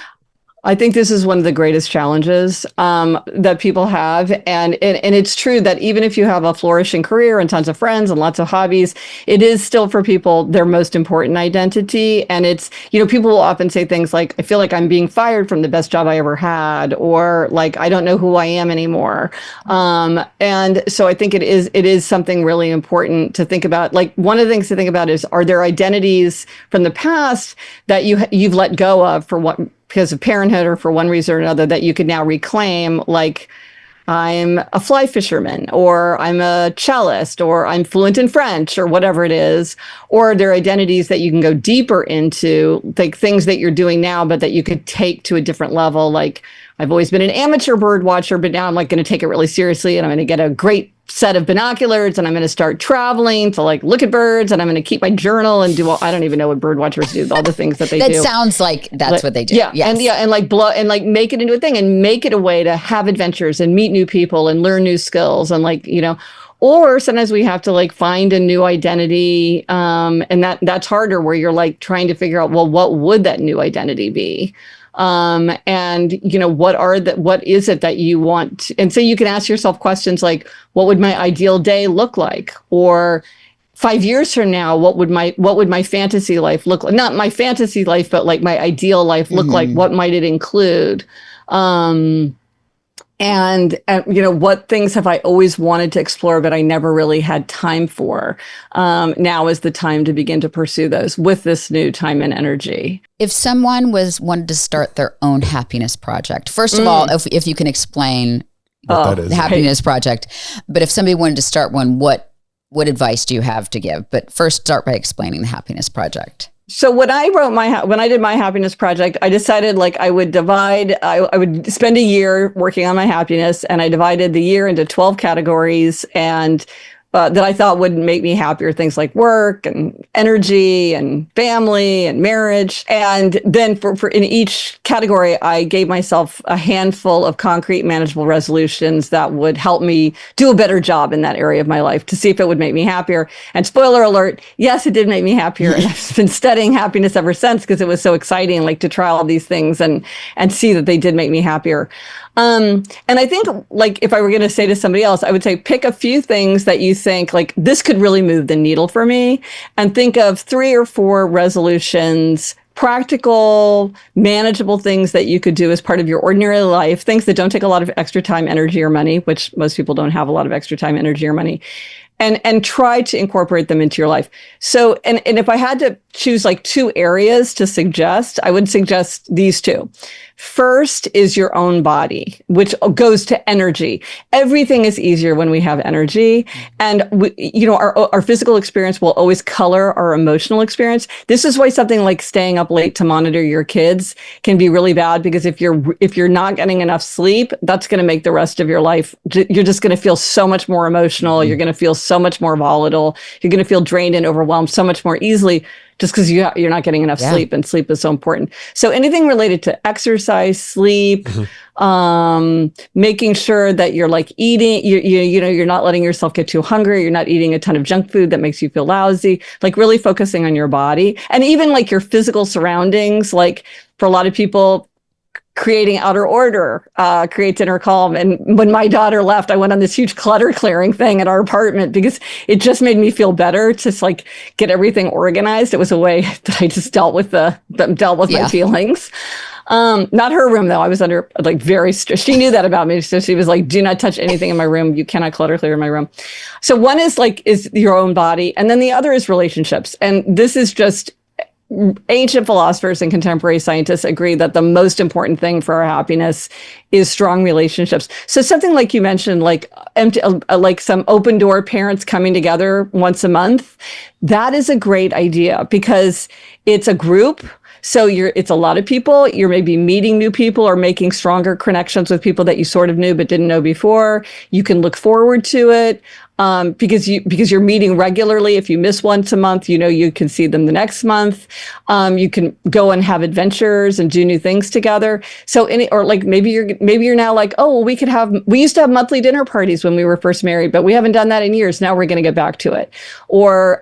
I think this is one of the greatest challenges that people have. And it's true that even if you have a flourishing career and tons of friends and lots of hobbies, it is still for people their most important identity. And it's, you know, people will often say things like, I feel like I'm being fired from the best job I ever had, or like, I don't know who I am anymore. And so I think it is something really important to think about. Like one of the things to think about is, are there identities from the past that you've let go of for what, because of parenthood or for one reason or another that you could now reclaim, like I'm a fly fisherman, or I'm a cellist, or I'm fluent in French, or whatever it is, or there are identities that you can go deeper into, like things that you're doing now, but that you could take to a different level. Like I've always been an amateur bird watcher, but now I'm like going to take it really seriously, and I'm going to get a great set of binoculars, and I'm going to start traveling to like look at birds, and I'm going to keep my journal and do I don't even know what bird watchers do, all the things that they do. That sounds like that's what they do. Yeah. Yes. And like blow and like make it into a thing and make it a way to have adventures and meet new people and learn new skills and like, you know, or sometimes we have to like find a new identity. And that's harder, where you're like trying to figure out, well, what would that new identity be? And you know, what is it that you want? And so you can ask yourself questions like, what would my ideal day look like? Or 5 years from now, what would my fantasy life look like? Not my fantasy life, but like my ideal life look like? What might it include? And you know, what things have I always wanted to explore, but I never really had time for? Now is the time to begin to pursue those with this new time and energy. If someone wanted to start their own happiness project, first of all, if you can explain What that is. the happiness project, but if somebody wanted to start one, what advice do you have to give? But first, start by explaining the happiness project. So when I did my happiness project, I decided like I would spend a year working on my happiness, and I divided the year into 12 categories, and that I thought would make me happier. Things like work and energy and family and marriage. And then for in each category, I gave myself a handful of concrete, manageable resolutions that would help me do a better job in that area of my life to see if it would make me happier. And spoiler alert, yes, it did make me happier. And I've been studying happiness ever since, because it was so exciting, like to try all these things and see that they did make me happier. And I think, like, if I were going to say to somebody else, I would say pick a few things that you think like this could really move the needle for me, and think of 3 or 4 resolutions, practical, manageable things that you could do as part of your ordinary life, things that don't take a lot of extra time, energy, or money, which most people don't have a lot of extra time, energy, or money. And try to incorporate them into your life. So, and if I had to choose like 2 areas to suggest, I would suggest these 2. First is your own body, which goes to energy. Everything is easier when we have energy. And our physical experience will always color our emotional experience. This is why something like staying up late to monitor your kids can be really bad, because if you're not getting enough sleep, that's going to make the rest of your life, you're just going to feel so much more emotional. You're going to feel so much more volatile. You're going to feel drained and overwhelmed so much more easily, just because you're not getting enough sleep, and sleep is so important. So anything related to exercise, sleep, making sure that you're like eating, you're not letting yourself get too hungry. You're not eating a ton of junk food that makes you feel lousy, like really focusing on your body, and even like your physical surroundings. Like for a lot of people, creating outer order creates inner calm. And when my daughter left, I went on this huge clutter clearing thing at our apartment because it just made me feel better to like get everything organized. It was a way that I just dealt with my feelings. Not her room though. I was under like very strict. She knew that about me. So she was like, do not touch anything in my room. You cannot clutter clear in my room. So one is your own body. And then the other is relationships. And this is just, ancient philosophers and contemporary scientists agree that the most important thing for our happiness is strong relationships. So something like you mentioned, like some open door parents coming together once a month, that is a great idea because it's a group. So it's a lot of people. You're maybe meeting new people or making stronger connections with people that you sort of knew but didn't know before. You can look forward to it. Because you're meeting regularly. If you miss once a month, you can see them the next month. You can go and have adventures and do new things together. So maybe you're now like, oh, well, we used to have monthly dinner parties when we were first married, but we haven't done that in years. Now we're going to get back to it. Or,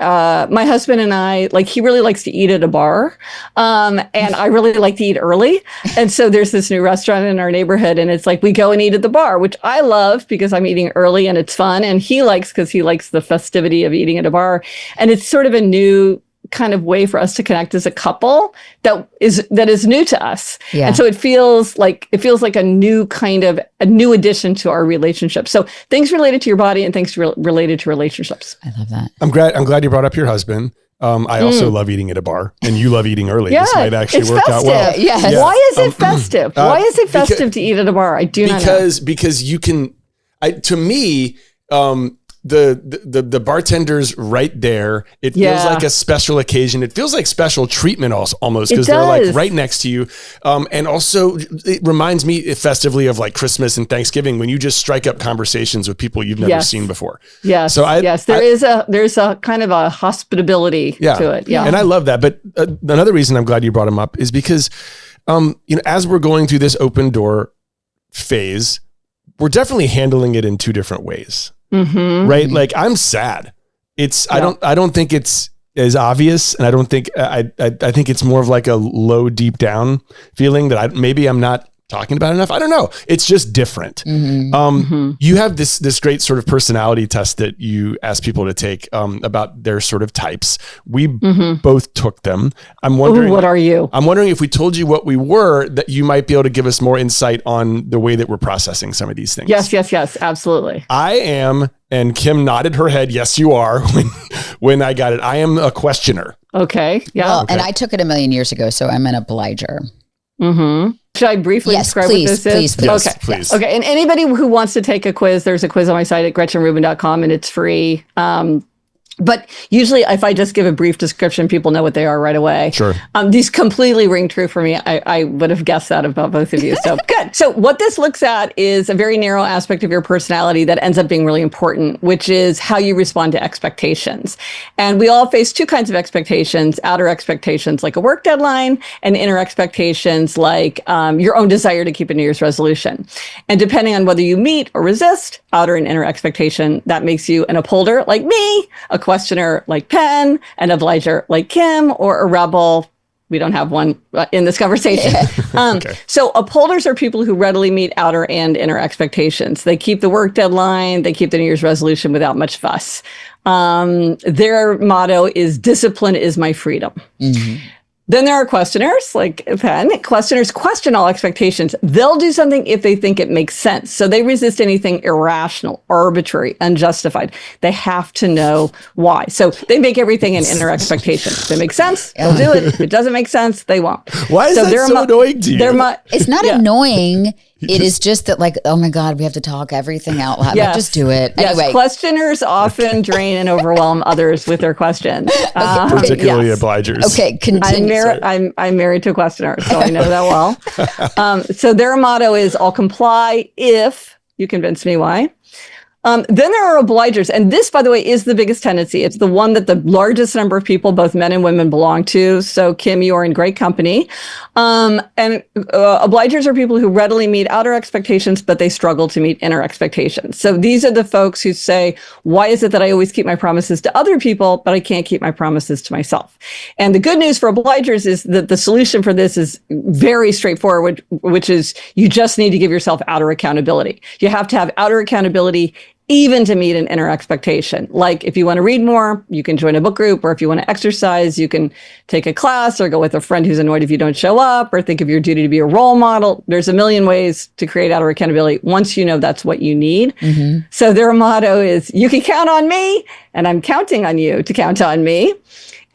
my husband and I, he really likes to eat at a bar. And I really like to eat early. And so there's this new restaurant in our neighborhood and it's like, we go and eat at the bar, which I love because I'm eating early and it's fun. And he likes, because he likes the festivity of eating at a bar. And it's sort of a new kind of way for us to connect as a couple that is new to us. Yeah. And so it feels like a new addition to our relationship. So things related to your body and things related to relationships. I love that. I'm glad you brought up your husband. I also love eating at a bar, and you love eating early. Yeah, this might actually work festive. out well. Yes. Yeah. Why is it festive? Why is it festive to eat at a bar? I do not know. Because you can, to me, the bartender's right there. It feels like a special occasion. It feels like special treatment almost because they're like right next to you. And also it reminds me festively of like Christmas and Thanksgiving when you just strike up conversations with people you've never seen before. Yes. So there's a kind of a hospitability to it. Yeah. And I love that. But another reason I'm glad you brought him up is because, as we're going through this open door phase, we're definitely handling it in two different ways. Mm-hmm. Right? Like I'm sad. I don't think it's as obvious. And I don't think, I think it's more of like a low, deep down feeling that maybe I'm not talking about enough. I don't know. It's just different. Mm-hmm. You have this great sort of personality test that you ask people to take about their sort of types. We both took them. I'm wondering, what are you? I'm wondering if we told you what we were, that you might be able to give us more insight on the way that we're processing some of these things. Yes, absolutely. I am, and Kim nodded her head. Yes, you are. When I got it, I am a questioner. Okay. Yeah. Well, and I took it a million years ago, so I'm an obliger. Mm-hmm. Should I briefly describe what this is? Please. Okay. And anybody who wants to take a quiz, there's a quiz on my site at GretchenRubin.com and it's free. But usually if I just give a brief description, people know what they are right away. Sure. These completely ring true for me. I would have guessed that about both of you. So good. So what this looks at is a very narrow aspect of your personality that ends up being really important, which is how you respond to expectations. And we all face two kinds of expectations: outer expectations like a work deadline, and inner expectations like your own desire to keep a New Year's resolution. And depending on whether you meet or resist outer and inner expectation, that makes you an upholder like me, a questioner like Penn, an obliger like Kim, or a rebel. We don't have one in this conversation. Okay. So upholders are people who readily meet outer and inner expectations. They keep the work deadline. They keep the New Year's resolution without much fuss. Their motto is discipline is my freedom. Mm-hmm. Then there are questioners, like Penn. Questioners question all expectations. They'll do something if they think it makes sense. So they resist anything irrational, arbitrary, unjustified. They have to know why. So they make everything an inner expectation. If it makes sense, they'll do it. If it doesn't make sense, they won't. Why is that so annoying to you? It's not annoying. It is just that, like, oh my God, we have to talk everything out loud. Yes. Like, just do it. Yes. Anyway. Questioners often drain and overwhelm others with their questions. Particularly obligers. Okay, continue. I'm married to a questioner, so I know that well. So their motto is, I'll comply if you convince me why. Then there are obligers. And this, by the way, is the biggest tendency. It's the one that the largest number of people, both men and women, belong to. So, Kim, you are in great company. Obligers are people who readily meet outer expectations, but they struggle to meet inner expectations. So these are the folks who say, why is it that I always keep my promises to other people, but I can't keep my promises to myself? And the good news for obligers is that the solution for this is very straightforward, which is you just need to give yourself outer accountability. You have to have outer accountability even to meet an inner expectation. Like if you want to read more, you can join a book group, or if you want to exercise, you can take a class or go with a friend who's annoyed if you don't show up, or think of your duty to be a role model. There's a million ways to create outer accountability once you know that's what you need. Mm-hmm. So their motto is, you can count on me, and I'm counting on you to count on me.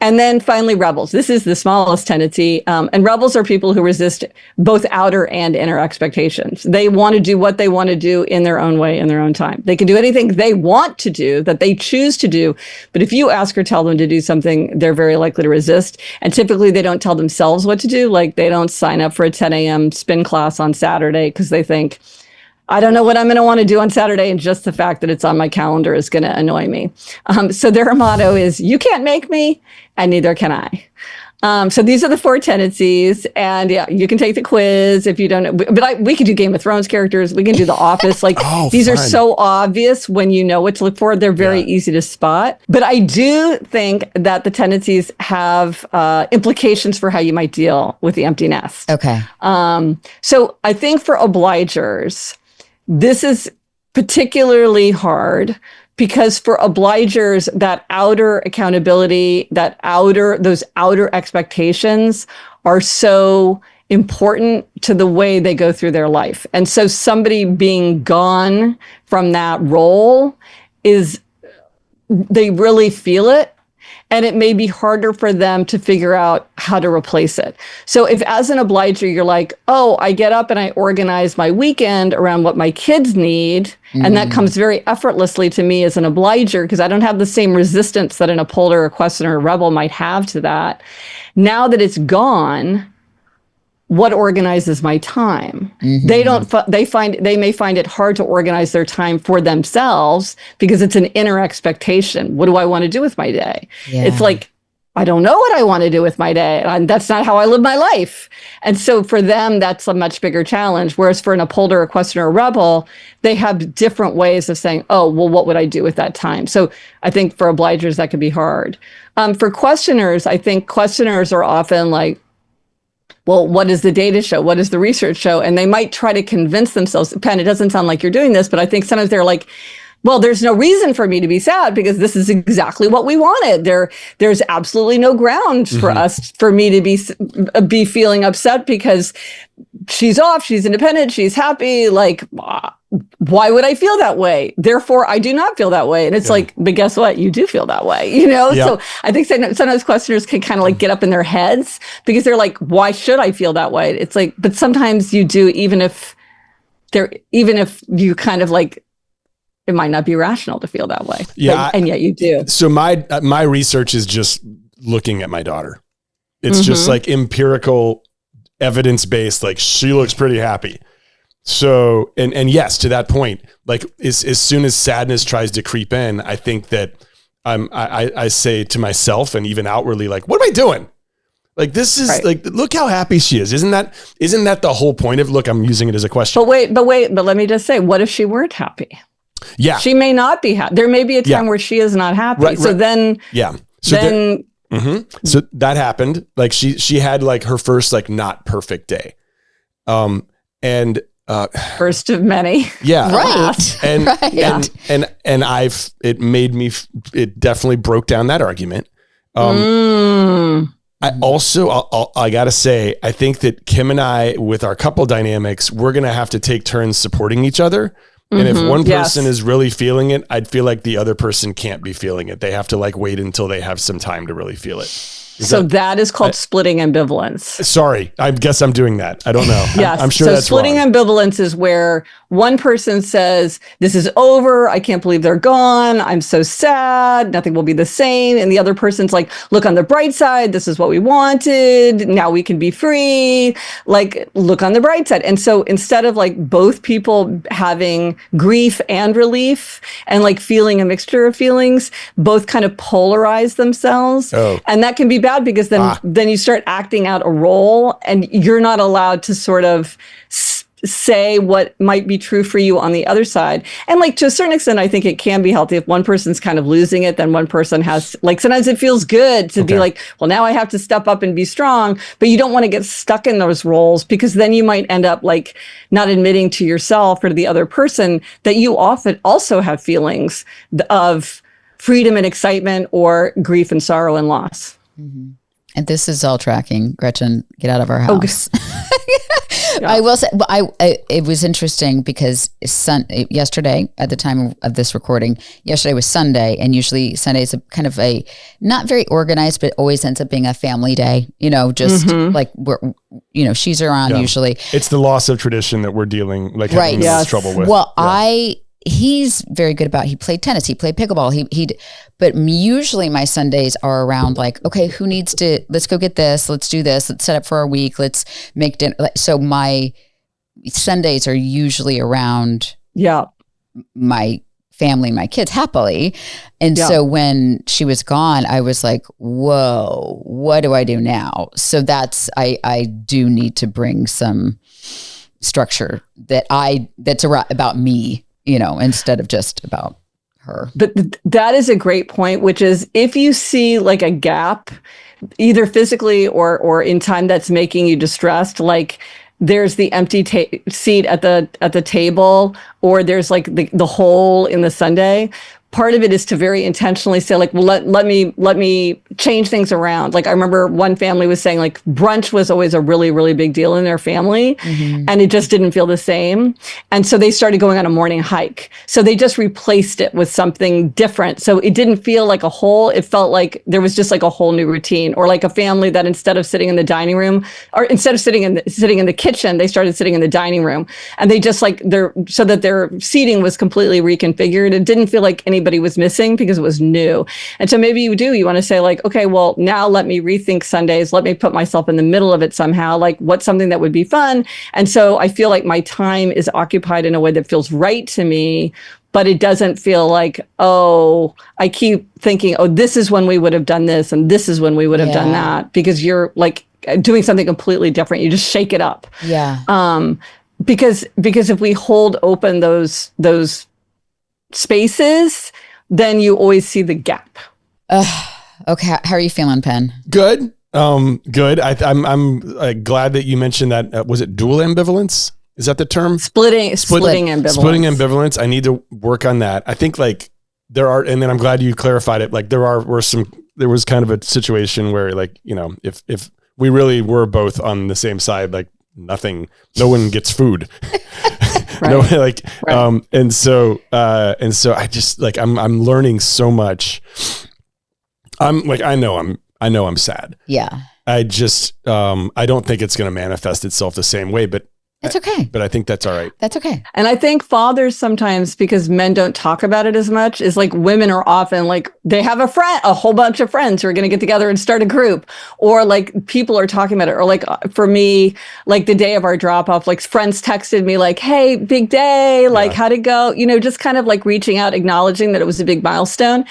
And then finally, rebels. This is the smallest tendency. And rebels are people who resist both outer and inner expectations. They want to do what they want to do in their own way, in their own time. They can do anything they want to do, that they choose to do. But if you ask or tell them to do something, they're very likely to resist. And typically they don't tell themselves what to do. Like they don't sign up for a 10 a.m. spin class on Saturday because they think, I don't know what I'm going to want to do on Saturday, and just the fact that it's on my calendar is going to annoy me. So their motto is, you can't make me, and neither can I. So these are the 4 tendencies, and yeah, you can take the quiz if you don't know. But we could do Game of Thrones characters. We can do The Office. Like these are so obvious when you know what to look for. They're very easy to spot. But I do think that the tendencies have implications for how you might deal with the empty nest. Okay. So I think for obligers, this is particularly hard because for obligers, that outer accountability, those outer expectations are so important to the way they go through their life. And so somebody being gone from that role they really feel it. And it may be harder for them to figure out how to replace it. So if as an obliger, you're like, oh, I get up and I organize my weekend around what my kids need. And that comes very effortlessly to me as an obliger because I don't have the same resistance that an upholder, a questioner, a rebel might have to that. Now that it's gone, what organizes my time? Mm-hmm. They may find it hard to organize their time for themselves because it's an inner expectation. What do I want to do with my day? Yeah. It's like, I don't know what I want to do with my day. And that's not how I live my life. And so for them, that's a much bigger challenge. Whereas for an upholder, a questioner, a rebel, they have different ways of saying, oh, well, what would I do with that time? So I think for obligers, that could be hard. For questioners, I think questioners are often like, well, what does the data show? What does the research show? And they might try to convince themselves, Penn, it doesn't sound like you're doing this, but I think sometimes they're like, well, there's no reason for me to be sad because this is exactly what we wanted. There's absolutely no ground for me to be feeling upset because she's off, she's independent, she's happy. Like, why would I feel that way? Therefore, I do not feel that way. And it's like, but guess what? You do feel that way, you know? Yeah. So I think sometimes questioners can kind of like get up in their heads because they're like, why should I feel that way? It's like, but sometimes you do, even if you kind of like, it might not be rational to feel that way. Yeah. And yet you do. So my research is just looking at my daughter. It's just like empirical, evidence-based, like she looks pretty happy. So, and yes, to that point, like as soon as sadness tries to creep in, I think that I say to myself and even outwardly, like, what am I doing? Like, this is like, look how happy she is. Isn't that the whole point of, look, I'm using it as a question. But let me just say, what if she weren't happy? Yeah. She may not be happy. There may be a time where she is not happy. Right, so then, so that happened. Like she had like her first, like, not perfect day. And first of many. Yeah. Right. And, it definitely broke down that argument. I also, I got to say, I think that Kim and I, with our couple dynamics, we're going to have to take turns supporting each other. And if one person is really feeling it, I'd feel like the other person can't be feeling it. They have to like wait until they have some time to really feel it. That is called splitting ambivalence. Sorry, I guess I'm doing that. I don't know. Yes. I'm sure so that's splitting wrong. ambivalence is where one person says, this is over. I can't believe they're gone. I'm so sad. Nothing will be the same. And the other person's like, look on the bright side. This is what we wanted. Now we can be free. Like, look on the bright side. And so instead of like both people having grief and relief and like feeling a mixture of feelings, both kind of polarize themselves. Oh. And that can be bad because then you start acting out a role and you're not allowed to sort of say what might be true for you on the other side. And like to a certain extent, I think it can be healthy if one person's kind of losing it, then one person has like, sometimes it feels good to be like, well, now I have to step up and be strong, but you don't want to get stuck in those roles because then you might end up like not admitting to yourself or to the other person that you often also have feelings of freedom and excitement or grief and sorrow and loss. Mm-hmm. And this is all tracking. Gretchen, get out of our house. Yeah. I will say, it was interesting because yesterday, at the time of this recording, yesterday was Sunday, and usually Sunday is a kind of a not very organized, but always ends up being a family day. You know, just like she's around usually. It's the loss of tradition that we're dealing having this trouble with. Well, he's very good about, he played tennis, he played pickleball, but usually my Sundays are around like, okay, who needs to, let's go get this, let's do this, let's set up for our week, let's make dinner. So my Sundays are usually around my family, my kids, happily. And so when she was gone, I was like, whoa, what do I do now? So that's, I do need to bring some structure that's about me, instead of just about her. But that is a great point, which is if you see like a gap, either physically or in time that's making you distressed, like there's the empty seat at the table, or there's like the hole in the sundae. Part of it is to very intentionally say like, well, let me change things around. Like I remember one family was saying like brunch was always a really, really big deal in their family, and it just didn't feel the same. And so they started going on a morning hike. So they just replaced it with something different. So it didn't feel like a whole, it felt like there was just like a whole new routine, or like a family that instead of sitting in the dining room, or instead of sitting in the kitchen, they started sitting in the dining room, and they just like so that their seating was completely reconfigured. It didn't feel like anybody was missing because it was new. And so maybe you want to say like, okay, well now let me rethink Sundays. Let me put myself in the middle of it somehow. Like what's something that would be fun? And so I feel like my time is occupied in a way that feels right to me, but it doesn't feel like, oh, I keep thinking, oh, this is when we would have done this. And this is when we would have done that, because you're like doing something completely different. You just shake it up. Yeah. Because if we hold open those spaces, then you always see the gap. Okay. How are you feeling, Penn? Good. Good. I'm glad that you mentioned that. Was it dual ambivalence? Is that the term? Splitting ambivalence. Splitting ambivalence. I need to work on that. I think like there are, and then I'm glad you clarified it. Like there was kind of a situation where like, if we really were both on the same side, like no one gets food. Right. No, like, right. And so I just like, I'm learning so much. I'm like, I know I'm sad. Yeah. I just, I don't think it's going to manifest itself the same way, but it's okay. But I think that's all right. That's okay. And I think fathers sometimes, because men don't talk about it as much, is like women are often like, they have a whole bunch of friends who are going to get together and start a group, or like people are talking about it. Or like for me, like the day of our drop off, like friends texted me like, hey, big day, like how'd it go? Just kind of like reaching out, acknowledging that it was a big milestone.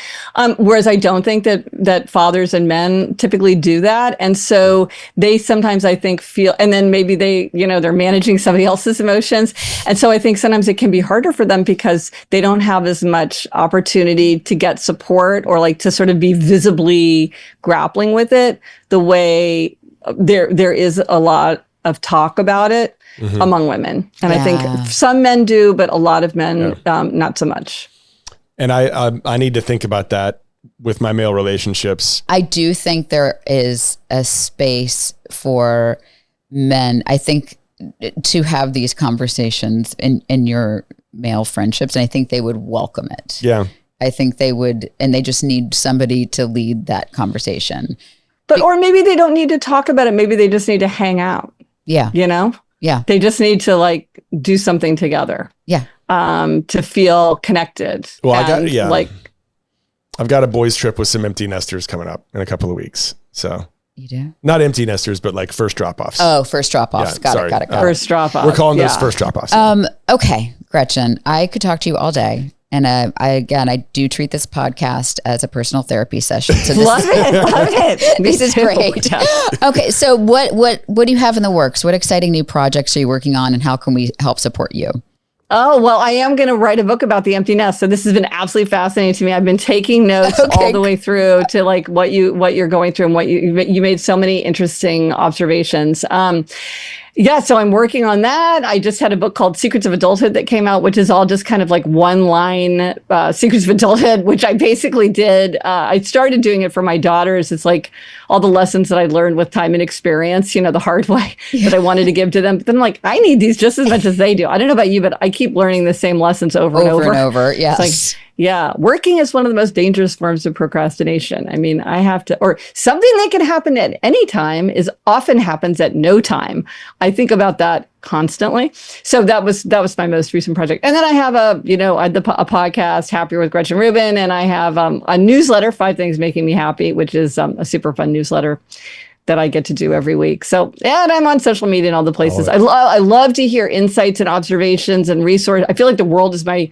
Whereas I don't think that fathers and men typically do that. And so they sometimes, I think, feel, and then maybe they, they're managing somebody else's emotions. And so I think sometimes it can be harder for them because they don't have as much opportunity to get support or like to sort of be visibly grappling with it the way there is a lot of talk about it among women. And I think some men do, but a lot of men, not so much. And I need to think about that with my male relationships. I do think there is a space for men, I think, to have these conversations in your male friendships. And I think they would welcome it. Yeah. I think they would, and they just need somebody to lead that conversation. But, or maybe they don't need to talk about it. Maybe they just need to hang out. Yeah. You know? Yeah. They just need to like do something together. Yeah. To feel connected. Well, Like, I've got a boys trip with some empty nesters coming up in a couple of weeks. So you do? Not empty nesters, but like first drop-offs. Oh, first drop-offs. Yeah, Got it. First drop-offs. We're calling those first drop-offs. Okay, Gretchen, I could talk to you all day. And I do treat this podcast as a personal therapy session. So love it. This is great. Yeah. Okay, so what do you have in the works? What exciting new projects are you working on, and how can we help support you? Oh, well, I am going to write a book about the empty nest. So this has been absolutely fascinating to me. I've been taking notes all the way through to like what you're going through, and what you made so many interesting observations. Yeah, so I'm working on that. I just had a book called Secrets of Adulthood that came out, which is all just kind of like one line Secrets of Adulthood, which I basically did. I started doing it for my daughters. It's like all the lessons that I learned with time and experience, the hard way that I wanted to give to them. But then I'm like, I need these just as much as they do. I don't know about you, but I keep learning the same lessons over and over. Yes. It's like, yeah, working is one of the most dangerous forms of procrastination. I mean, or something that can happen at any time often happens at no time. I think about that constantly. So that was my most recent project. And then I have a podcast, Happier with Gretchen Rubin, and I have a newsletter, 5 Things Making Me Happy, which is a super fun newsletter that I get to do every week. So, and I'm on social media and all the places. I love to hear insights and observations and resources. I feel like the world is my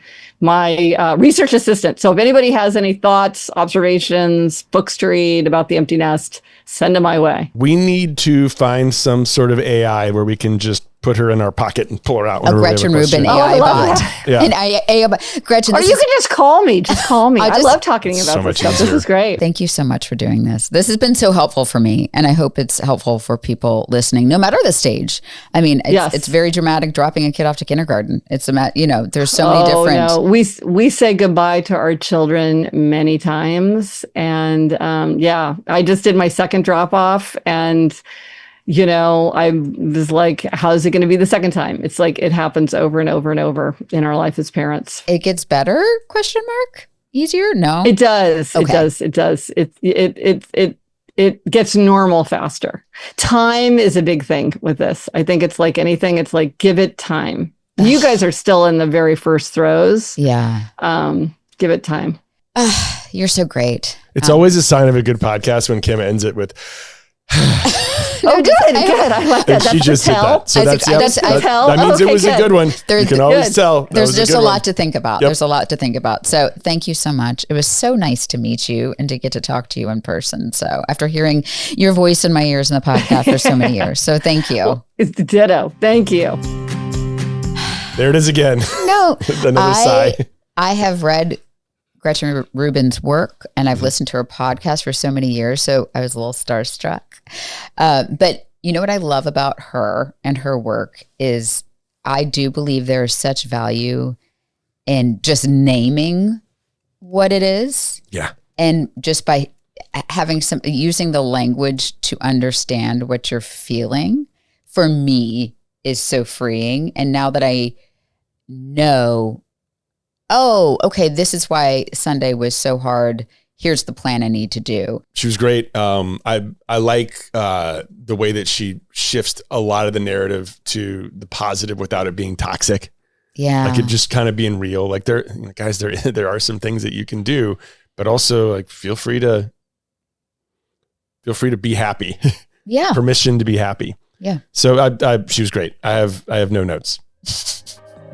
research assistant. So if anybody has any thoughts, observations, books to read about the empty nest, send them my way. We need to find some sort of AI where we can just put her in our pocket and pull her out. A Gretchen Rubin AI bot. Yeah. An AI bot. Gretchen, or you can just call me. Just call me. I love talking about so this stuff. This is great. Thank you so much for doing this. This has been so helpful for me, and I hope it's helpful for people listening, no matter the stage. I mean, it's very dramatic dropping a kid off to kindergarten. It's there's so many different. No. We say goodbye to our children many times, and I just did my second drop off, and I was like, how's it going to be the second time? It's like it happens over and over and over in our life as parents. It gets better? ? Easier? No, it does. Okay. It does. It gets normal faster. Time is a big thing with this. I think it's like anything. It's like, give it time. You guys are still in the very first throws. Yeah. Give it time. You're so great. It's always a sign of a good podcast when Kim ends it with. Good. I like that. She just did that. So that means it was a good one. You can always tell. There's just a lot to think about. Yep. There's a lot to think about. So thank you so much. It was so nice to meet you and to get to talk to you in person. So after hearing your voice in my ears in the podcast for so many years. So thank you. Well, it's ditto. Thank you. There it is again. No. Another sigh. I have read Gretchen Rubin's work, and I've listened to her podcast for so many years. So I was a little starstruck. But you know what I love about her and her work is I do believe there is such value in just naming what it is. Yeah. And just by using the language to understand what you're feeling, for me, is so freeing. And now that I know, oh, okay, this is why Sunday was so hard. Here's the plan I need to do. She was great. I like the way that she shifts a lot of the narrative to the positive without it being toxic. Yeah. Like it just kind of being real. Like there are some things that you can do, but also like feel free to be happy. Yeah. Permission to be happy. Yeah. So she was great. I have no notes.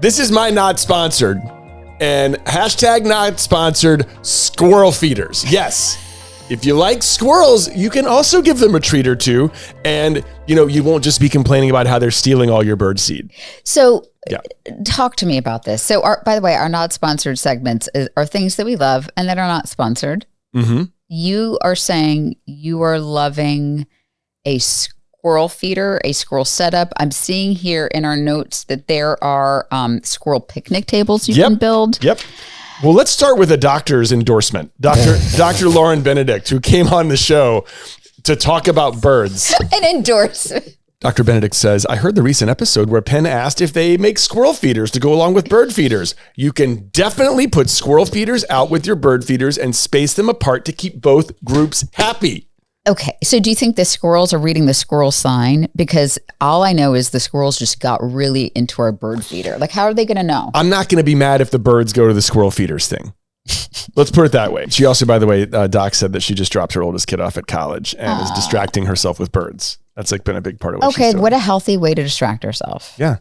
This is my not sponsored and hashtag not sponsored squirrel feeders. Yes. If you like squirrels, you can also give them a treat or two. And, you won't just be complaining about how they're stealing all your bird seed. So talk to me about this. So by the way, our not sponsored segments are things that we love and that are not sponsored. Mm-hmm. You are saying you are loving a squirrel feeder, a squirrel setup. I'm seeing here in our notes that there are squirrel picnic tables you can build. Yep. Well, let's start with a doctor's endorsement. Dr. Lauren Benedict, who came on the show to talk about birds. An endorsement. Dr. Benedict says, I heard the recent episode where Penn asked if they make squirrel feeders to go along with bird feeders. You can definitely put squirrel feeders out with your bird feeders and space them apart to keep both groups happy. Okay, so do you think the squirrels are reading the squirrel sign? Because all I know is the squirrels just got really into our bird feeder. Like, how are they going to know? I'm not going to be mad if the birds go to the squirrel feeders thing. Let's put it that way. She also, by the way, Doc said that she just dropped her oldest kid off at college and is distracting herself with birds. That's like been a big part of what she's doing. What a healthy way to distract herself. Yeah.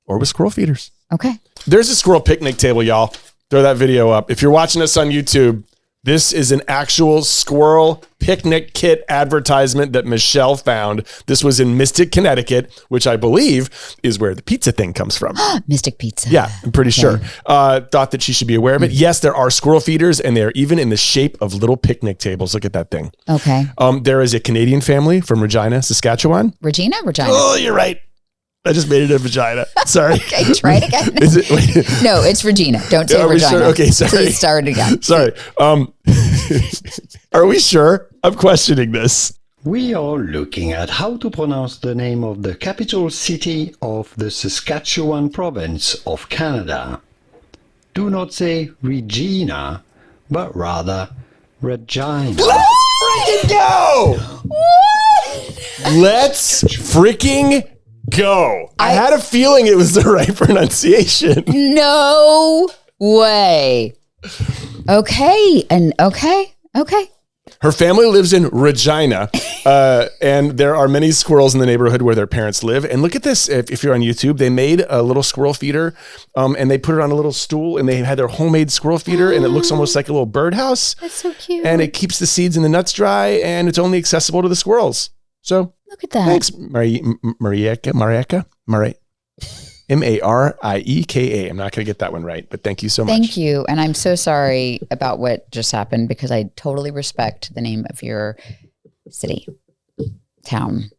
Or with squirrel feeders. Okay. There's a squirrel picnic table, y'all. Throw that video up. If you're watching us on YouTube, this is an actual squirrel picnic kit advertisement that Michelle found. This was in Mystic, Connecticut, which I believe is where the pizza thing comes from. Mystic Pizza. Yeah, I'm pretty sure. Thought that she should be aware of it. Yes, there are squirrel feeders, and they're even in the shape of little picnic tables. Look at that thing. Okay. There is a Canadian family from Regina, Saskatchewan. Regina? Oh, you're right. I just made it a vagina. Sorry. Okay, try it again. Is it? Wait. No, it's Regina. Don't say Regina. Sure? Okay, sorry. Please start again. Sorry. Are we sure? I'm questioning this. We are looking at how to pronounce the name of the capital city of the Saskatchewan province of Canada. Do not say Regina, but rather Regina. Let's freaking go! Let's freaking go. I had a feeling it was the right pronunciation. No way. Okay. Okay. Her family lives in Regina, and there are many squirrels in the neighborhood where their parents live. And look at this. If you're on YouTube, they made a little squirrel feeder, and they put it on a little stool, and they had their homemade squirrel feeder, and it looks almost like a little birdhouse. That's so cute. And it keeps the seeds and the nuts dry, and it's only accessible to the squirrels. So look at that. Thanks, Marieka. Marieka. I'm not going to get that one right, but thank you so much. Thank you. And I'm so sorry about what just happened because I totally respect the name of your city, town,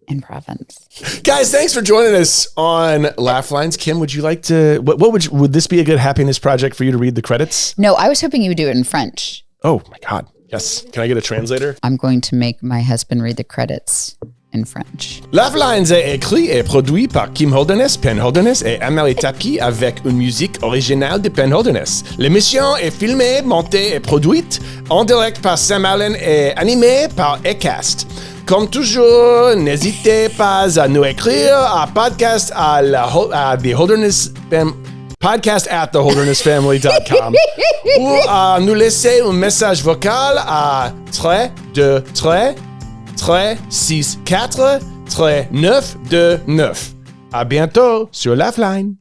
and province. Guys, thanks for joining us on Laugh Lines. Kim, would you like to, would this be a good happiness project for you to read the credits? No, I was hoping you would do it in French. Oh my God. Yes. Can I get a translator? I'm going to make my husband read the credits in French. Laugh Lines est écrit et produit par Kim Holderness, Penn Holderness et Amélie Tapki avec une musique originale de Penn Holderness. L'émission est filmée, montée et produite en direct par Sam Allen et animée par Acast. Comme toujours, n'hésitez pas à nous écrire à podcast à The Holderness podcast at theholdernessfamily.com ou à nous laisser un message vocal à 64-929. À bientôt sur Laugh Line.